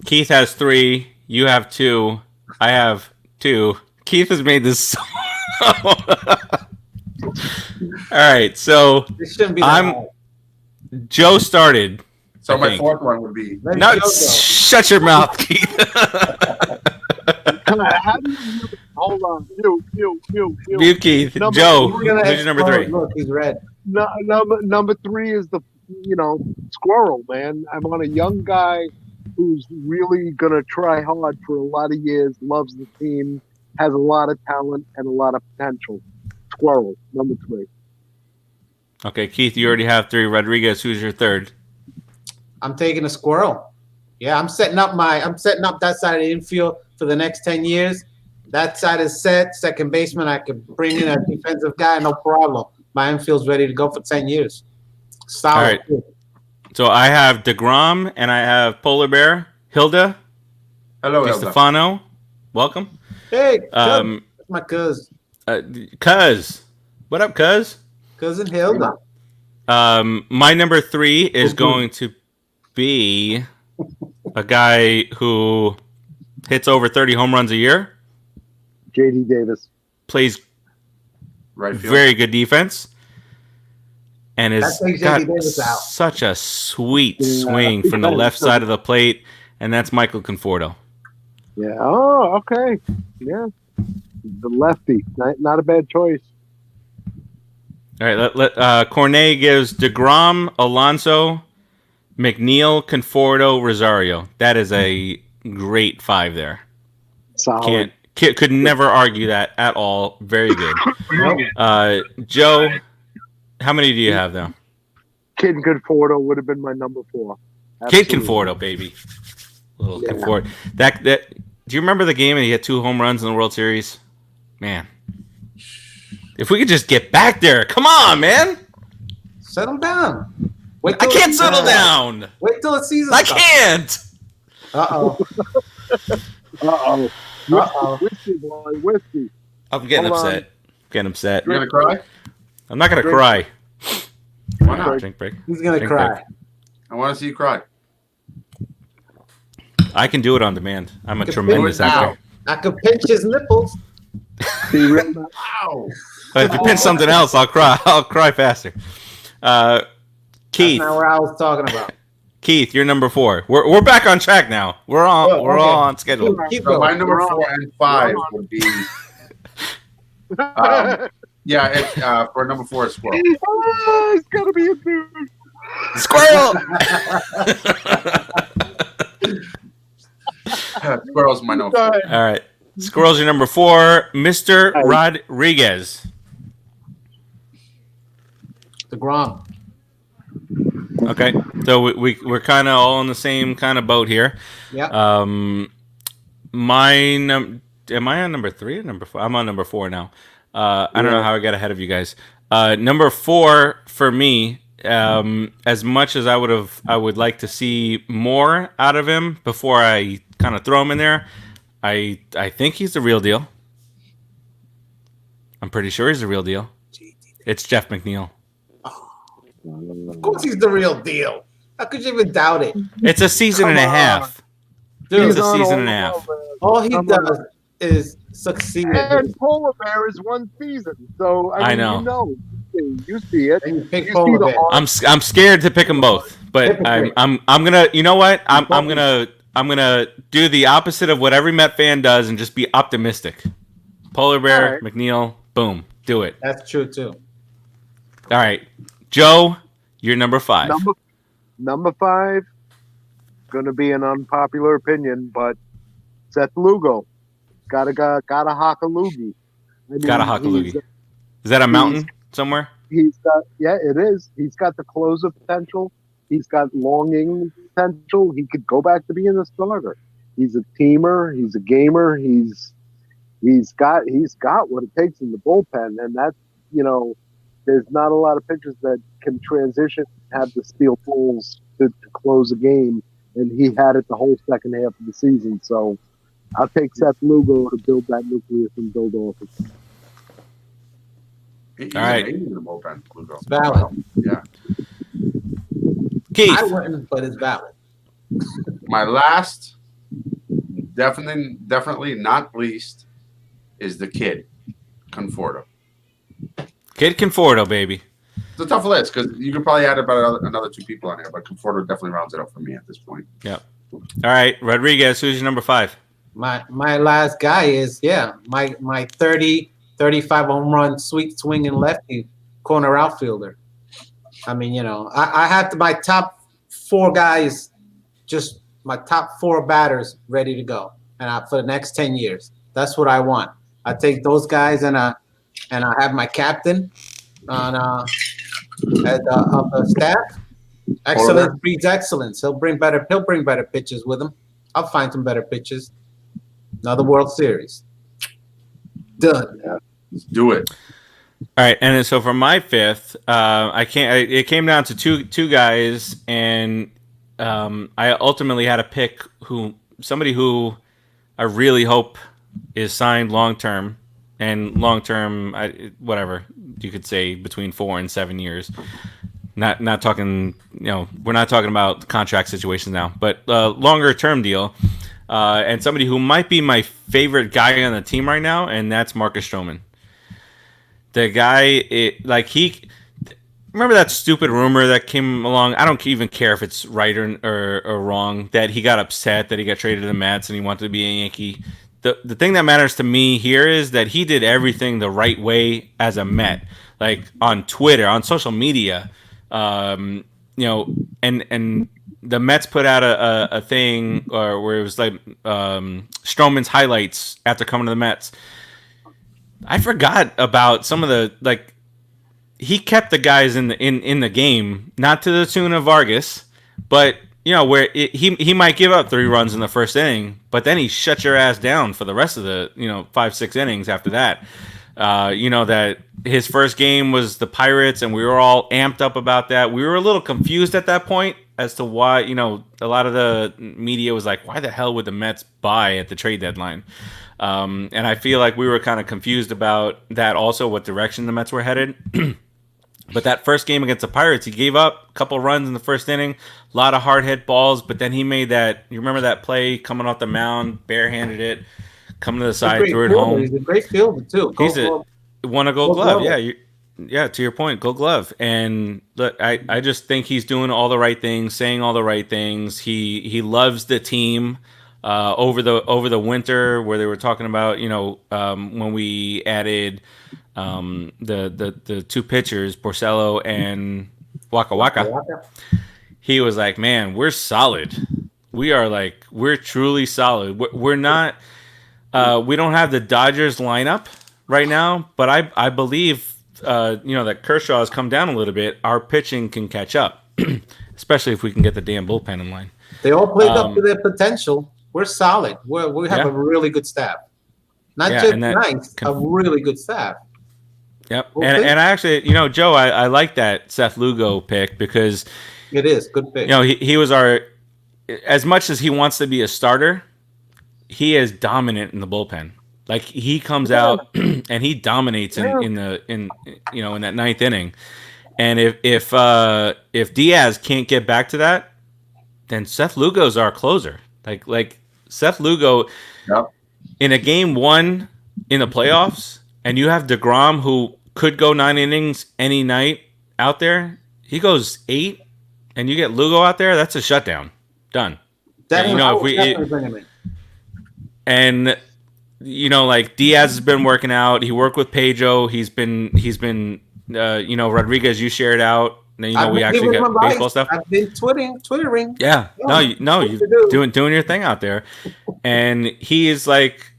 Keith has 3. You have 2. I have 2. Keith has made this. All right, so This shouldn't be that hard. Joe started. So I my think. 4th one would be. Let No, Joe go. shut your mouth, Keith. How do you hold on? You. You, Keith. Number- Joe, We're gonna who's your number 3? Look, he's red. Number 3 is the squirrel, man. I'm on a young guy who's really gonna try hard for a lot of years, loves the team, has a lot of talent and a lot of potential. Squirrel, number 3. Okay, Keith, you already have 3. Rodriguez, who's your 3rd? I'm taking a squirrel. Yeah, I'm setting up that side of the infield for the next 10 years. That side is set. Second baseman, I could bring in a defensive guy, no problem. My infield's ready to go for 10 years. Solid. All right. So I have DeGrom and I have Polar Bear. Hilda, Hello, Di Hilda. Stefano, welcome. Hey, Um, that's my cousin. Cuz, what up, Cuz? Cousin Hilda. My number 3 is going to be a guy who hits over 30 home runs a year, J.D. Davis. plays Right field. very good defense, and That has takes got J.D. Davis out. such a sweet swing from the left side of the plate, and that's Michael Conforto. Yeah. Oh, okay. Yeah. The lefty. Not a bad choice. All right, Cornet gives DeGrom, Alonso, McNeil, Conforto, Rosario. That is a great 5 there. Solid. Could never argue that at all. Very good. Joe, how many do you have though? Kid Conforto would have been my number 4. Kid Absolutely. Conforto, baby. Little Yeah. Conforto. That. Do you remember the game and he had 2 home runs in the World Series? Man, if we could just get back there, come on, man! Settle down. I can't settle down. Wait till the season I starts. can't. Uh-oh. Uh-oh. Uh-oh. Whiskey, boy. Whiskey. I'm getting Hold on. upset. Getting upset. You're gonna cry? I'm not gonna Drink. cry. Why not? Drink break. He's going to Drink cry. break. I want to see you cry. I can do it on demand. I'm a Can tremendous do it now. actor. I could pinch his nipples. Be real nice. Wow. But if you pin something else, I'll cry. I'll cry faster. Keith, That's not what I was talking about. Keith, you're number 4. We're back on track now. We're all Oh, we're okay. all on schedule. Keep So my going. number 4 and 5 would be. Yeah, it's for number 4 is squirrel. Oh, it's gonna be a dude. Squirrel. Squirrel's my no. Go ahead. All right. Squirrel's your number 4. Mr. Hey. Rodriguez. The Grom. Okay. So we're kind of all in the same kind of boat here. Yeah. Am I on number 3 or number 4? I'm on number 4 now. I don't know how I got ahead of you guys. Number 4 for me. As much as I would like to see more out of him before I kind of throw him in there. I think he's the real deal. I'm pretty sure he's the real deal. It's Jeff McNeil. Of course he's the real deal. How could you even doubt it? It's a season and a half. Dude, It's a season and a half. all he does is succeed. And Polar Bear is one season, so I mean, know. You see it. And you pick You Polar see the Bear. arm. I'm scared to pick them both, but I'm gonna. You know what? I'm gonna do the opposite of what every Met fan does and just be optimistic. Polar Bear, All right. McNeil, boom, do it. That's true too. All right, Joe, you're number 5. Number 5, gonna be an unpopular opinion, but Seth Lugo, gotta hock a loogie. I mean, Gotta hock a he's- loogie. Is that a mountain somewhere? He's got, it is. He's got the closer potential. He's got longing potential. He could go back to being a starter. He's a teamer. He's a gamer. He's got what it takes in the bullpen, and that's, there's not a lot of pitchers that can transition, have the steel balls to close a game, and he had it the whole second half of the season. So I'll take Seth Lugo to build that nucleus and build off it. He's All right. amazing in the bullpen. Lugo. It's valid. Yeah. Keith. I wouldn't, but it's valid. My last, definitely not least, is the kid, Conforto. Kid Conforto, baby. It's a tough list because you could probably add about another 2 people on here, but Conforto definitely rounds it up for me at this point. Yep. All right, Rodriguez, who's your number 5? My last guy is my 35 home run sweet swinging lefty corner outfielder. I mean, I have my top 4 guys, just my top 4 batters ready to go, and for the next 10 years. That's what I want. I take those guys and I have my captain on of the staff. Excellence breeds excellence. He'll bring better pitches with him. I'll find some better pitches. Another World Series. Done. Let's do it. All right, and then so for my 5th, it came down to two guys, and I ultimately had to pick somebody who I really hope is signed long term, and long term, whatever you could say, between 4 and 7 years. Not talking, we're not talking about contract situations now, but longer term deal, and somebody who might be my favorite guy on the team right now, and that's Marcus Stroman. The guy, remember that stupid rumor that came along? I don't even care if it's right or wrong, that he got upset that he got traded to the Mets and he wanted to be a Yankee. The thing that matters to me here is that he did everything the right way as a Met, like on Twitter, on social media, and the Mets put out a thing where it was like Stroman's highlights after coming to the Mets. I forgot about some of the he kept the guys in the game, not to the tune of Vargas, but where he might give up 3 runs in the first inning, but then he shut your ass down for the rest of the 5-6 innings after that. That his first game was the Pirates, and we were all amped up about that. We were a little confused at that point as to why a lot of the media was like, why the hell would the Mets buy at the trade deadline? And I feel like we were kind of confused about that also, what direction the Mets were headed. But that first game against the Pirates, he gave up a couple runs in the first inning, a lot of hard hit balls, but then he made that, you remember that play coming off the mound, barehanded it, coming to the side, threw it home. He's a great fielder too. Won a Gold Glove. Yeah, to your point, Gold Glove. And look, I just think he's doing all the right things, saying all the right things. He loves the team. Over the winter, where they were talking about, when we added the 2 pitchers, Porcello and Waka Waka. He was like, man, we're solid. We're truly solid. We're not, we don't have the Dodgers lineup right now, but I believe, that Kershaw has come down a little bit. Our pitching can catch up, especially if we can get the damn bullpen in line. They all played up to their potential. We're solid. We have a really good staff. Not just nice, a really good staff. Yep. Okay. And I actually, Joe, I like that Seth Lugo pick because it is good pick. He was as much as he wants to be a starter, he is dominant in the bullpen. Like he comes out and he dominates in that ninth inning. And if Diaz can't get back to that, then Seth Lugo's our closer. Like Seth Lugo in a game 1 in the playoffs, and you have DeGrom who could go 9 innings any night out there. He goes 8, and you get Lugo out there. That's a shutdown. Done. Like Diaz has been working out. He worked with Pedro. He's been Rodriguez. You shared out. Then we actually got baseball stuff. I've been twittering. Yeah. No, you doing your thing out there, and he is like,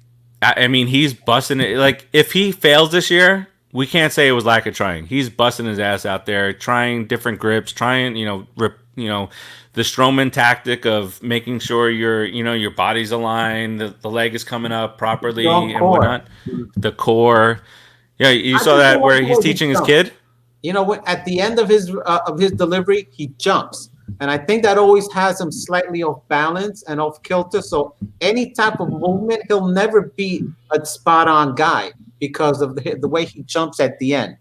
he's busting it. Like if he fails this year, we can't say it was lack of trying. He's busting his ass out there, trying different grips, trying the Stroman tactic of making sure your body's aligned, the leg is coming up properly and whatnot. The core. Yeah, you saw that where he's teaching his kid. At the end of his delivery, he jumps. And I think that always has him slightly off balance and off kilter. So any type of movement, he'll never be a spot-on guy because of the way he jumps at the end.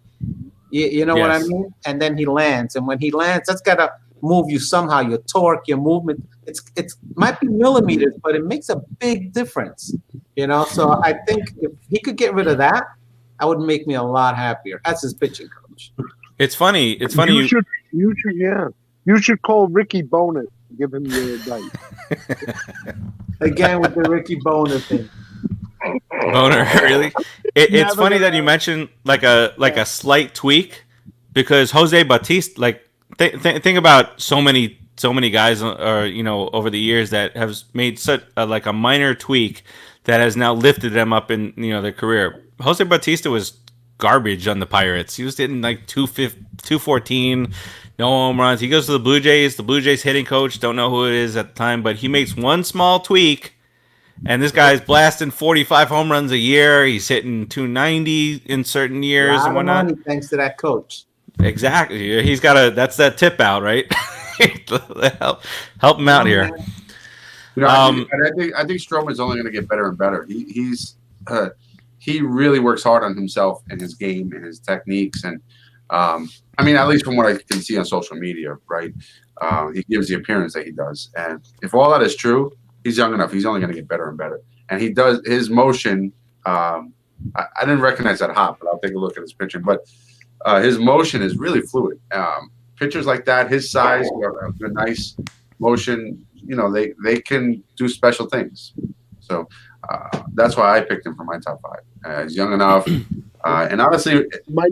You know what I mean? And then he lands. And when he lands, that's got to move you somehow, your torque, your movement. It might be millimeters, but it makes a big difference. So I think if he could get rid of that, that would make me a lot happier. That's his pitching coach. It's funny. You should call Ricky Boner and give him your advice. Again with the Ricky Boner thing. Boner, really? It's funny that you mentioned like a slight tweak because Jose Bautista, think about so many guys, over the years that have made such a minor tweak that has now lifted them up in their career. Jose Bautista was garbage on the Pirates. He was hitting 214, no home runs. He goes to the Blue Jays. The Blue Jays hitting coach, don't know who it is at the time, but he makes one small tweak, and this guy's blasting 45 home runs a year. He's hitting 290 in certain years and whatnot. Money thanks to that coach. Exactly. He's got that's that tip out, right? help him out here. I think Stroman's only going to get better and better. He really works hard on himself and his game and his techniques. And at least from what I can see on social media, right? He gives the appearance that he does. And if all that is true, he's young enough. He's only going to get better and better. And he does his motion. I didn't recognize that hop, but I'll take a look at his pitching. But his motion is really fluid. Pitchers like that, his size, a nice motion, they can do special things. So that's why I picked him for my top 5. He's young enough, and honestly, my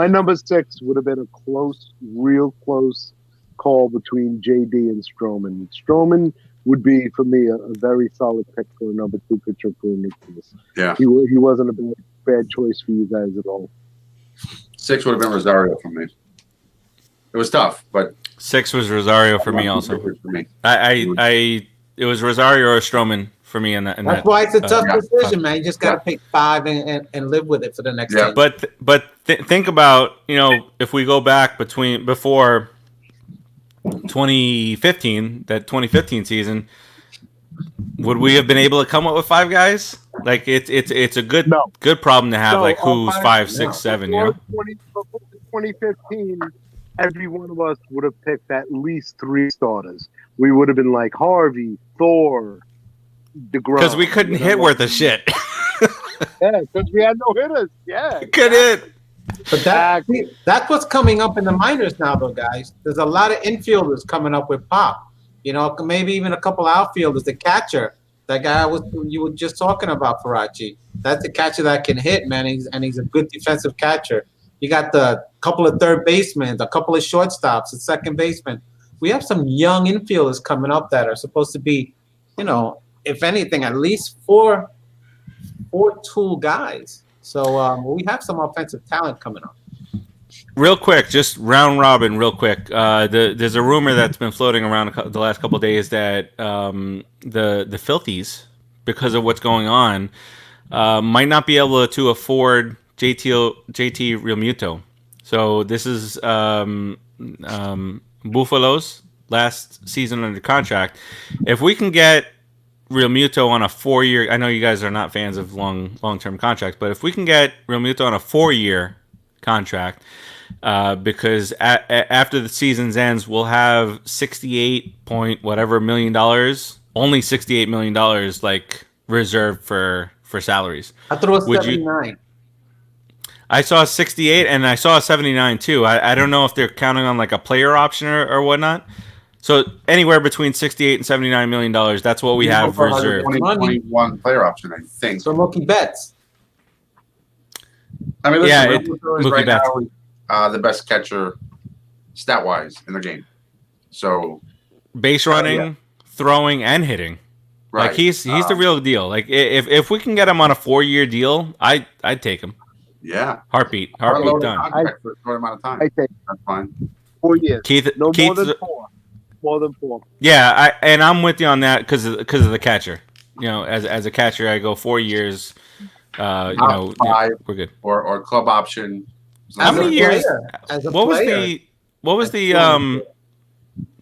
number 6 would have been a real close call between JD and Stroman. Stroman would be for me a very solid pick for a number 2 pitcher for Nucleus. Yeah, he wasn't a bad choice for you guys at all. 6 would have been Rosario for me. It was tough, but 6 was Rosario for me also. For me. It was Rosario or Stroman for me in that. That's why it's a tough decision, man. You just got to pick 5 and live with it for the next 10. But think about, if we go back before 2015, that 2015 season, would we have been able to come up with 5 guys? Like it's a good problem to have. Who's 5, 6, 7? Before 2015, every one of us would have picked at least 3 starters. We would have been like Harvey, Thor, DeGrom. Because we couldn't hit worth a shit. Yeah, because we had no hitters. Yeah. Could hit. But that's what's coming up in the minors now, though, guys. There's a lot of infielders coming up with pop. Maybe even a couple outfielders. The catcher, that guy you were just talking about, Farace. That's the catcher that can hit, man. He's a good defensive catcher. You got the couple of third basemen, a couple of shortstops, a second baseman. We have some young infielders coming up that are supposed to be, if anything, at least four tool guys. So we have some offensive talent coming up. Real quick, just round robin, real quick. There's a rumor that's been floating around the last couple of days that the Filthies, because of what's going on, might not be able to afford JT Realmuto. So this is Buffalo's last season under contract. If we can get Realmuto on a 4-year, I know you guys are not fans of long-term contracts, but if we can get Realmuto on a 4-year contract, because after the season's ends, we'll have $68 million, only $68 million like reserved for salaries. I thought it was 79. I saw 68 and I saw 79 too. I don't know if they're counting on like a player option or whatnot. So anywhere between 68 and 79 million dollars, that's what we have reserved. 2021 player option, I think. So Mookie Betts. I mean, listen, Yeah, Realmuto is Mookie right Betts. now the best catcher stat-wise in the game. So Base running, throwing, and hitting. right, Like he's the real deal. Like if we can get him on a 4-year deal, I'd take him. yeah, Heartbeat Unloaded done. contract for a short amount of time. I think That's fine. 4 years. Keith, No Keith, more than 4. More than 4. yeah, I'm with you on that because of the catcher. As a catcher, I go 4 years. Five, We're good. or club option. How many years? As a What player, was the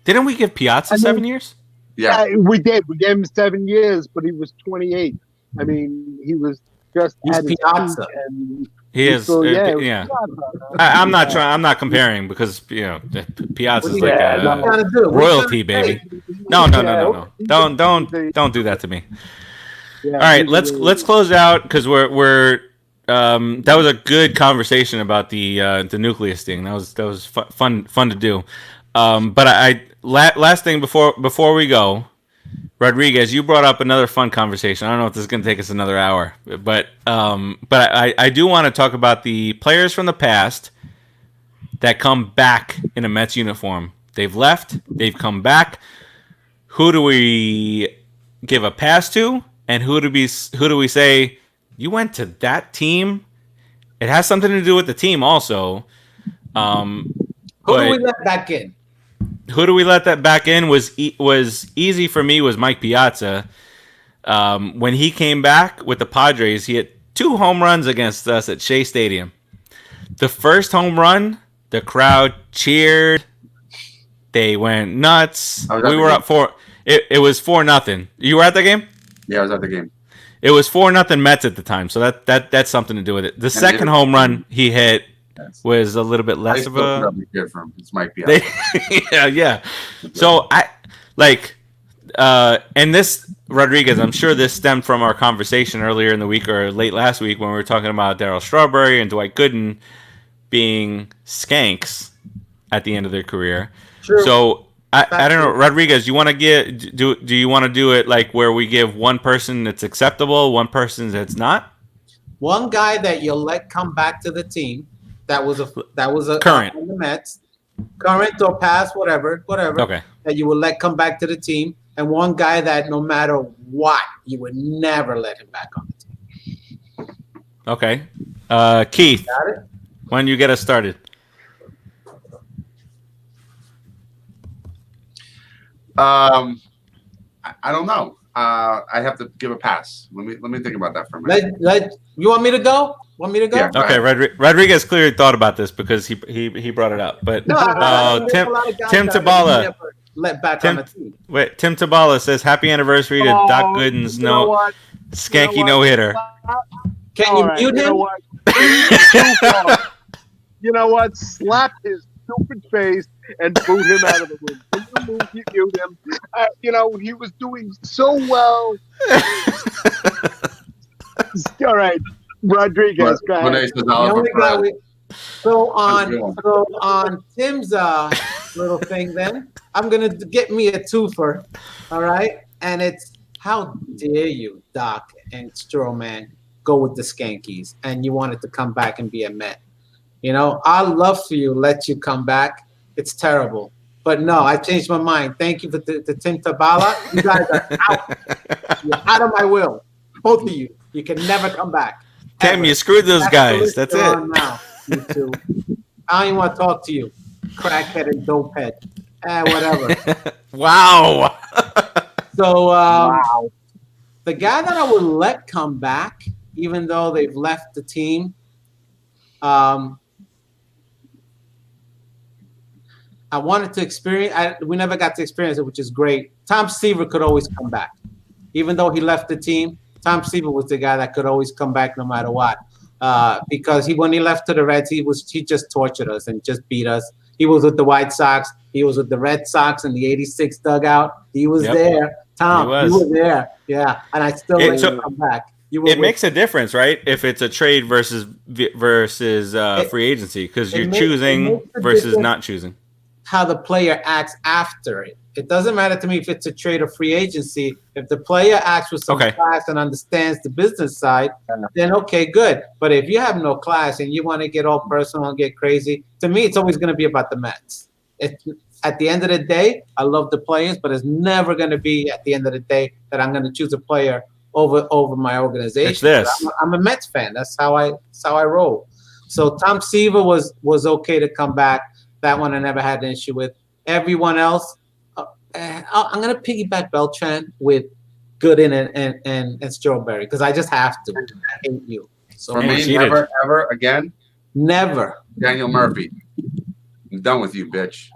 Didn't we give Piazza 7 years? Yeah, We did. We gave him 7 years, but he was 28. I mean, he was just He's at his Piazza. peak, and He is. so, yeah, it was yeah. Piazza. I'm not trying. I'm not comparing because Piazza's like What are you trying to do? What are you royalty, trying to say? baby. No. Don't do that to me. Yeah, All right, he's let's close out because we're that was a good conversation about the Nucleus thing. That was fun to do. But last thing before we go, Rodriguez, you brought up another fun conversation. I don't know if this is going to take us another hour, but I do want to talk about the players from the past that come back in a Mets uniform. They've left, they've come back. Who do we give a pass to, and who do we say you went to that team? It has something to do with the team also. Who do we let back in? Who do we let that back in was easy for me was Mike Piazza. When he came back with the Padres, he hit 2 home runs against us at Shea Stadium. The first home run, the crowd cheered. They went nuts. We were up 4. It was 4-0. You were at the game? yeah, I was at the game. It was 4-0 Mets at the time, so that's something to do with it. The second home run he hit was a little bit less of a. It's Mike Piazza. yeah. So and this Rodriguez, I'm sure this stemmed from our conversation earlier in the week or late last week when we were talking about Darryl Strawberry and Dwight Gooden being skanks at the end of their career. True. So I don't know, Rodriguez, you want to do you want to do it like where we give one person that's acceptable, one person that's not? One guy that you'll let come back to the team that was a Current. on the Mets, current or past, whatever. Okay. That you will let come back to the team, and one guy that no matter what, you would never let him back on the team. Okay. Keith, Got it? why don't you get us started? I don't know. I have to give a pass. Let me think about that for a minute. You want me to go? Yeah. Okay, Rodriguez clearly thought about this because he brought it up. But No, Tim Tim Tabala. let back on the team. Wait, Tim Tabala says happy anniversary to Doc Gooden's you know what? skanky no hitter. Can you mute him? You know what? Slap his stupid face and boot him out of the room. Mute him. He was doing so well. All right, Rodriguez, go ahead. So on Tim's little thing, then I'm gonna get me a twofer. All right, and it's how dare you, Doc and Stroman, go with the Skankies, and you wanted to come back and be a Met. I'd love for you, let you come back. It's terrible. But no, I changed my mind. Thank you for the Tim Tabala. You guys are out. You're out of my will. Both of you. You can never come back. Tim, Ever. you screwed those guys. That's You're it. on now, you two. I don't even want to talk to you. Crackhead and dopehead. Whatever. Wow. So Wow. the guy that I would let come back, even though they've left the team, I wanted to experience. We never got to experience it, which is great. Tom Seaver could always come back, even though he left the team. Tom Seaver was the guy that could always come back no matter what, because when he left to the Reds, he just tortured us and just beat us. He was with the White Sox. He was with the Red Sox in the '86 dugout. He was there. Tom, you were there. Yeah, and I still let you come back. It makes a difference, right? If it's a trade versus free agency, because you're choosing versus not choosing. How the player acts after it. It doesn't matter to me if it's a trade or free agency. If the player acts with some class and understands the business side, then okay, good. But if you have no class and you want to get all personal and get crazy, to me, it's always going to be about the Mets. At the end of the day, I love the players, but it's never going to be at the end of the day that I'm going to choose a player over my organization. It's this. I'm a Mets fan. That's how I roll. So Tom Seaver was okay to come back. That one I never had an issue with. Everyone else, I'm going to piggyback Beltran with Gooden and Strawberry because I just have to. I hate you. So for me, never, ever again. Never. Daniel Murphy. I'm done with you, bitch.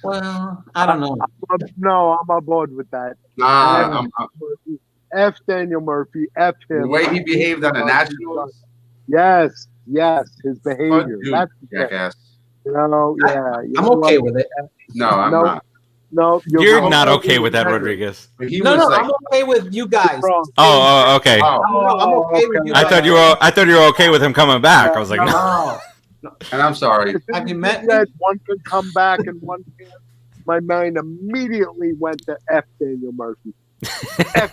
Well, I don't know. No, I'm on board with that. Nah, F Daniel Murphy. F him. The way he behaved on the Nationals. Yes, his behavior. That's jackass. No, yeah. I'm okay with it. No, I'm not. No, you're not okay with that, Rodriguez. No, I'm okay with you guys. Oh, okay. I'm okay with you guys. I thought you were okay with him coming back. I was like, no. And I'm sorry. Have you met me? Said one could come back and one can't. My mind immediately went to F Daniel Murphy. F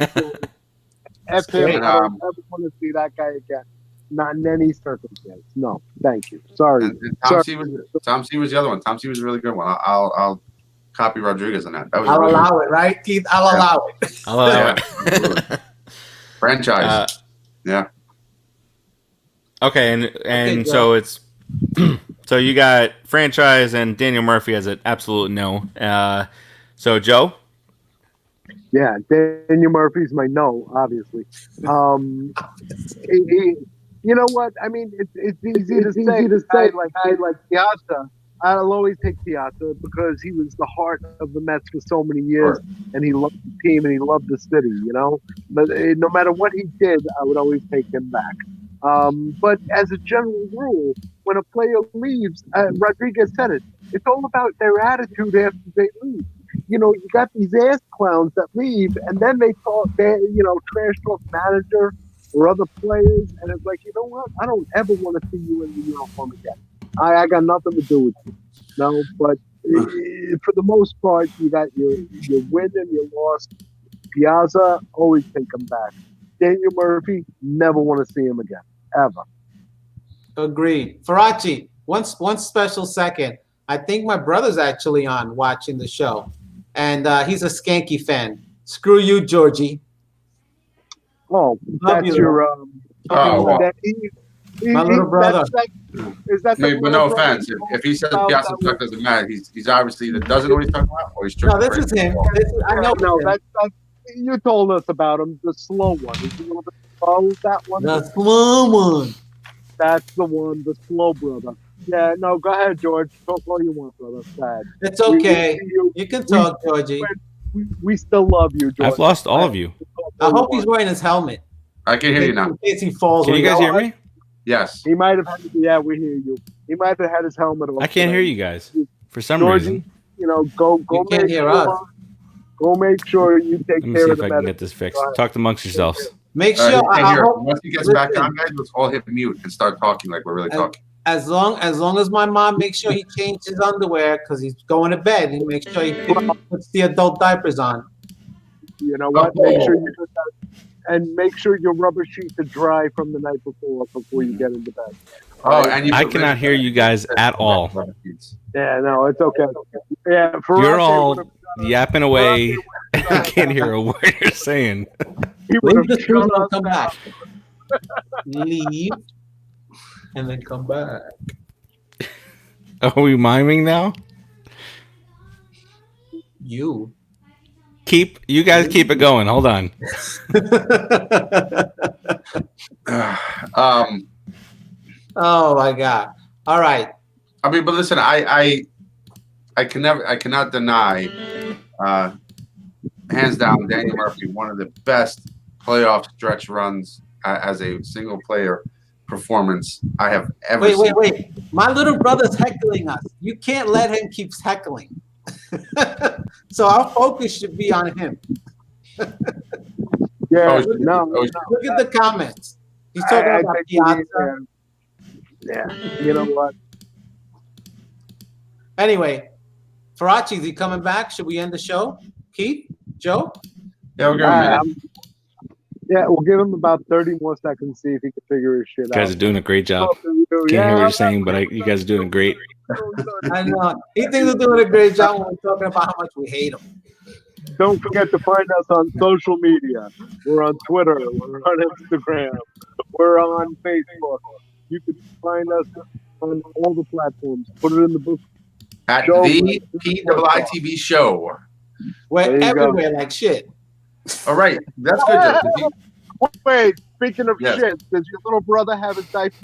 him. I don't ever want to see that guy again. Not in any circumstance. No, thank you. Sorry. And Tom C was the other one. Tom C was a really good one. I'll copy Rodriguez on that. I'll allow it, right, Keith? I'll allow it. I'll allow it. Franchise. Yeah. Okay, and so it's so you got franchise and Daniel Murphy as an absolute no. So Joe? Yeah, Daniel Murphy's my no, obviously. You know what? I mean, it's easy to say like Piazza. I'll always take Piazza because he was the heart of the Mets for so many years, and he loved the team and he loved the city. But no matter what he did, I would always take him back. But as a general rule, when a player leaves, Rodriguez said it. It's all about their attitude after they leave. You got these ass clowns that leave, and then they talk, trash talk manager or other players, and it's like, you know what? I don't ever want to see you in the uniform again. I got nothing to do with you. No, but for the most part, you got your win and your loss. Piazza, always take him back. Daniel Murphy, never want to see him again, ever. Agreed. Farace, one special second. I think my brother's actually on watching the show, and he's a Skanky fan. Screw you, Georgie. Oh, that's your my little brother. Is that but no offense. If he says Piazza doesn't matter, he's obviously either doesn't know what he's talking about or he's no, this is him. I know. No, that's you told us about him. The slow one. Is he a little bit slow? That one. The slow one. That's the one. The slow brother. Yeah. No. Go ahead, George. Talk all you want, brother. Sad. It's okay. You can talk, Georgie. We still love you, George. I've lost all of you. I hope he's wearing his helmet. I can hear you now. In case he falls. Can you guys hear me? Yes. He might have. Yeah, we hear you. He might have had his helmet on. I can't hear you guys for some Georgie, reason. Go. You can't hear us. Go make sure you take Let me care see of if the I can get this fixed. Talk amongst yourselves. Make sure. Once he gets back on, guys, let's all hit mute and start talking like we're really talking. As long as my mom makes sure he changes his underwear because he's going to bed, and make sure he puts the adult diapers on. You know what? Make sure you put that, and make sure your rubber sheets are dry from the night before you get into bed. And I cannot hear you guys at all. Yeah, no, it's okay. Yeah, Farace You're all would've- yapping away. I can't hear a word you're saying. he would Leave have the studio shut and us come down. back. Leave and then come back. Are we miming now? You. You guys keep it going. Hold on. Oh my God. All right. I mean, but listen, I cannot deny, hands down, Daniel Murphy, one of the best playoff stretch runs as a single player performance I have ever seen. Wait. My little brother's heckling us. You can't let him keep heckling. So our focus should be on him. Yeah, Oh, no. Look at the comments. He's talking I about think Piazza. Yeah, you know what? Anyway, Farace, is he coming back? Should we end the show? Keith? Joe? Yeah, we'll give him a minute. Yeah, we'll give him about 30 more seconds, see if he can figure his shit You guys out. are doing a great job. Can't hear what you're saying, but you guys are doing great. I know. He thinks we're doing a great job when we're talking about how much we hate him. Don't forget to find us on social media. We're on Twitter. We're on Instagram. We're on Facebook. You can find us on all the platforms. Put it in the book. At Show the PIITV show. We're There you go. everywhere like shit. All right, that's good. Joe. Wait, speaking of Yes. shit, does your little brother have his diaper?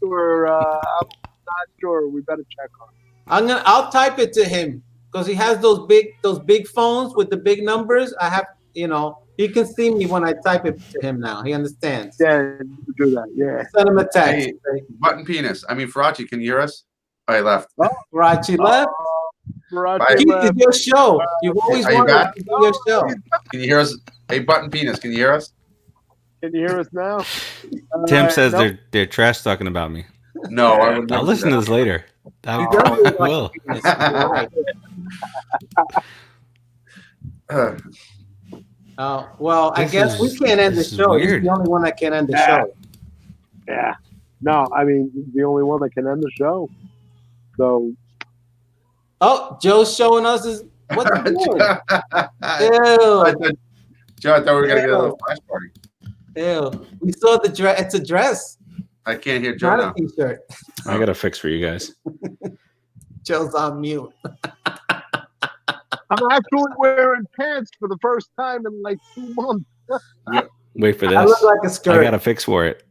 Or I'm not sure. We better check on it. I'll type it to him because he has those big phones with the big numbers. I have, he can see me when I type it to him now. He understands. Yeah, do that. Yeah. Send him a text. Hey, button penis. I mean, Farace, can you hear us? Oh, he left. Rachi left. Farace Bye. Keith, left. it's your show. You've always Are you wanted back? to do your show. Can you hear us? Hey, button penis, can you hear us? Can you hear us now? Tim says nope. they're trash talking about me. No, I would I'll never listen do to this later. I will. that. Well, I This guess is- we can't end the this is show. He's weird. the only one that can end the Yeah. show. Yeah. No, I mean, he's the only one that can end the show. So, Oh, Joe's showing us his. What's he doing? Ew. Joe, I thought we were going to get a little flash party. Ew. We saw the dress. It's a dress, I can't hear Joe not now. a t-shirt. I got a fix for you guys. Joe's on mute. I'm actually wearing pants for the first time in like 2 months. Wait for I this. look like a I skirt. got a fix for it.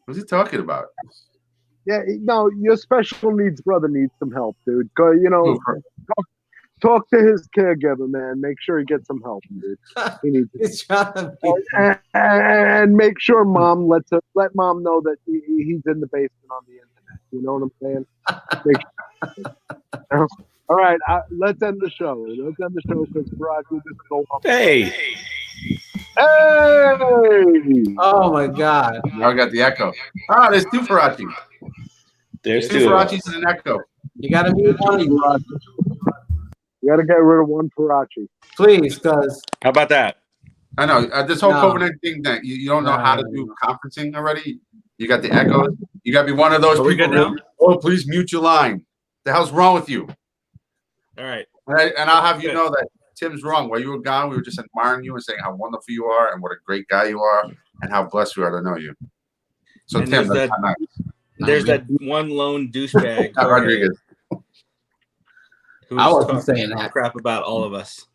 What's he talking about? Yeah, no, your special needs brother needs some help, dude. Go, talk to his caregiver, man. Make sure he gets some help, dude. He needs it. He's trying to be. And make sure mom let mom know that he's in the basement on the internet. You know what I'm saying? Make sure. All right, let's end the show. Let's end the show because Brock will just go up. Hey, Hey! Oh my God. Now I got the echo. Ah, there's two Farace. there's Two two. Faraces and an echo. You got to mute one of you, You got to get rid of one Farace. please, because How about that? I know. This whole No. COVID-19 thing, you don't know how to do No. conferencing already? You got the echoes. You got to be one of those Are we people. good now? Oh, please mute your line. The hell's wrong with you? All right. And I'll have you Good. know that Tim's wrong. While you were gone, we were just admiring you and saying how wonderful you are and what a great guy you are and how blessed we are to know you. So, And Tim, there's that's not nice. There's that one lone douchebag Not Rodriguez. who's I wasn't talking saying that. crap about all of us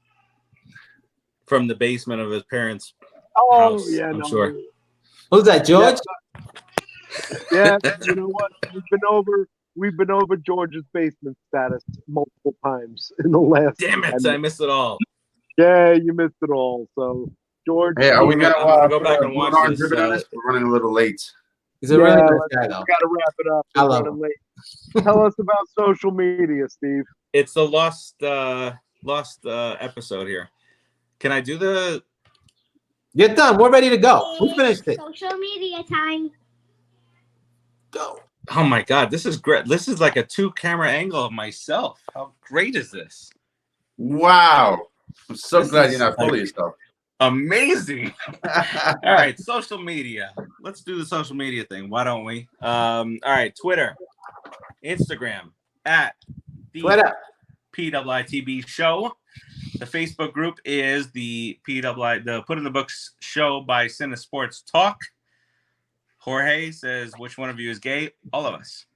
from the basement of his parents' Oh, house. yeah, I'm no. sure. who's that, George? Yeah, you know what? We've been over George's basement status multiple times in the last. Damn it! 10 I missed it all. Yeah, you missed it all. So, George, Hey, are we I'm going gonna go back to and watch this, We're running a little late. He's a really Yeah, nice guy, though. we got to wrap it up. I We're love running late. Tell us about social media, Steve. It's the lost episode here. Can I do the? You're done. We're ready to go. We finished it. Social media time. Go. Oh my God! This is great. This is like a 2-camera angle of myself. How great is this? Wow. I'm so This glad is you're not full of like- yourself. Amazing. All right, social media. Let's do the social media thing. Why don't we? All right, Twitter, Instagram at the Twitter. PWITB show. The Facebook group is the the Put in the Books show by CineSportsTalk. Jorge says, which one of you is gay? All of us.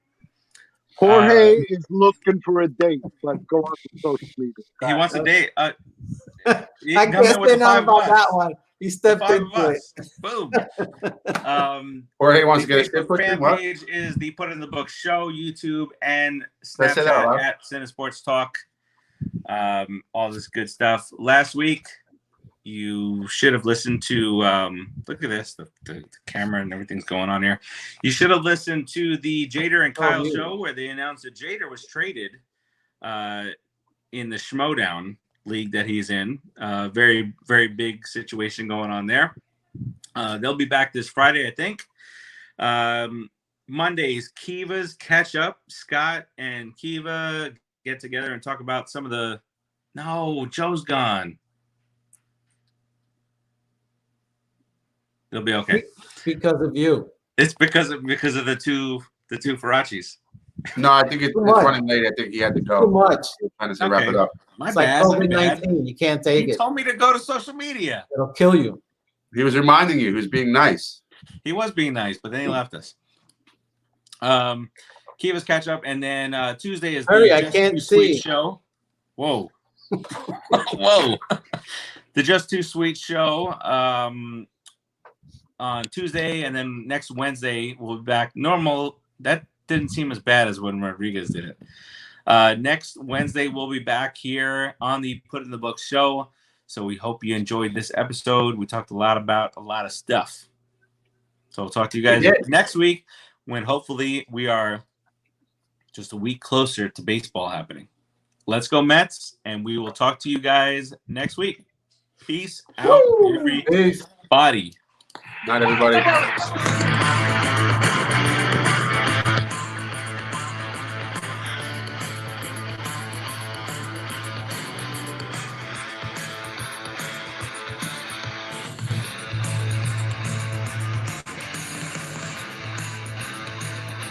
Jorge is looking for a date, but go on to social media. He wants a date. I You can't come in with say the nothing five of about that us. one. He The stepped five of into it. us. Boom. Jorge wants to The get a Facebook stick fan what? page is the Put in the Book show, YouTube and Let's say that out Snapchat loud. at CineSportsTalk. All this good stuff. Last week, you should have listened to look at this, the camera and everything's going on here. You should have listened to the Jader and Kyle yeah. show where they announced that Jader was traded in the Schmodown league that he's in. Very, very big situation going on there. They'll be back this Friday, I think. Mondays, Kiva's catch up. Scott and Kiva get together and talk about some of the. No, Joe's gone. It'll be okay. Because of you. It's because of the two Faraces. No, I think it's Too much. running late. I think he had to Too go. much. Trying to wrap Okay. it up. My It's like bad. my bad. COVID-19. You can't take He it. told me to go to social media. It'll kill you. He was reminding you. He was being nice. He was being nice, but then he left us. Kiva's catch up, and then Tuesday is Hurry, the I Just can't Too Sweet see. show. Whoa, whoa! The Just Too Sweet show on Tuesday, and then next Wednesday we'll be back. Normal. That didn't seem as bad as when Rodriguez did it. Next Wednesday we'll be back here on the Put in the Book show. So we hope you enjoyed this episode. We talked a lot about a lot of stuff. So we'll talk to you guys next week when hopefully we are just a week closer to baseball happening. Let's go Mets, and we will talk to you guys next week. Peace out, everybody. Night, everybody.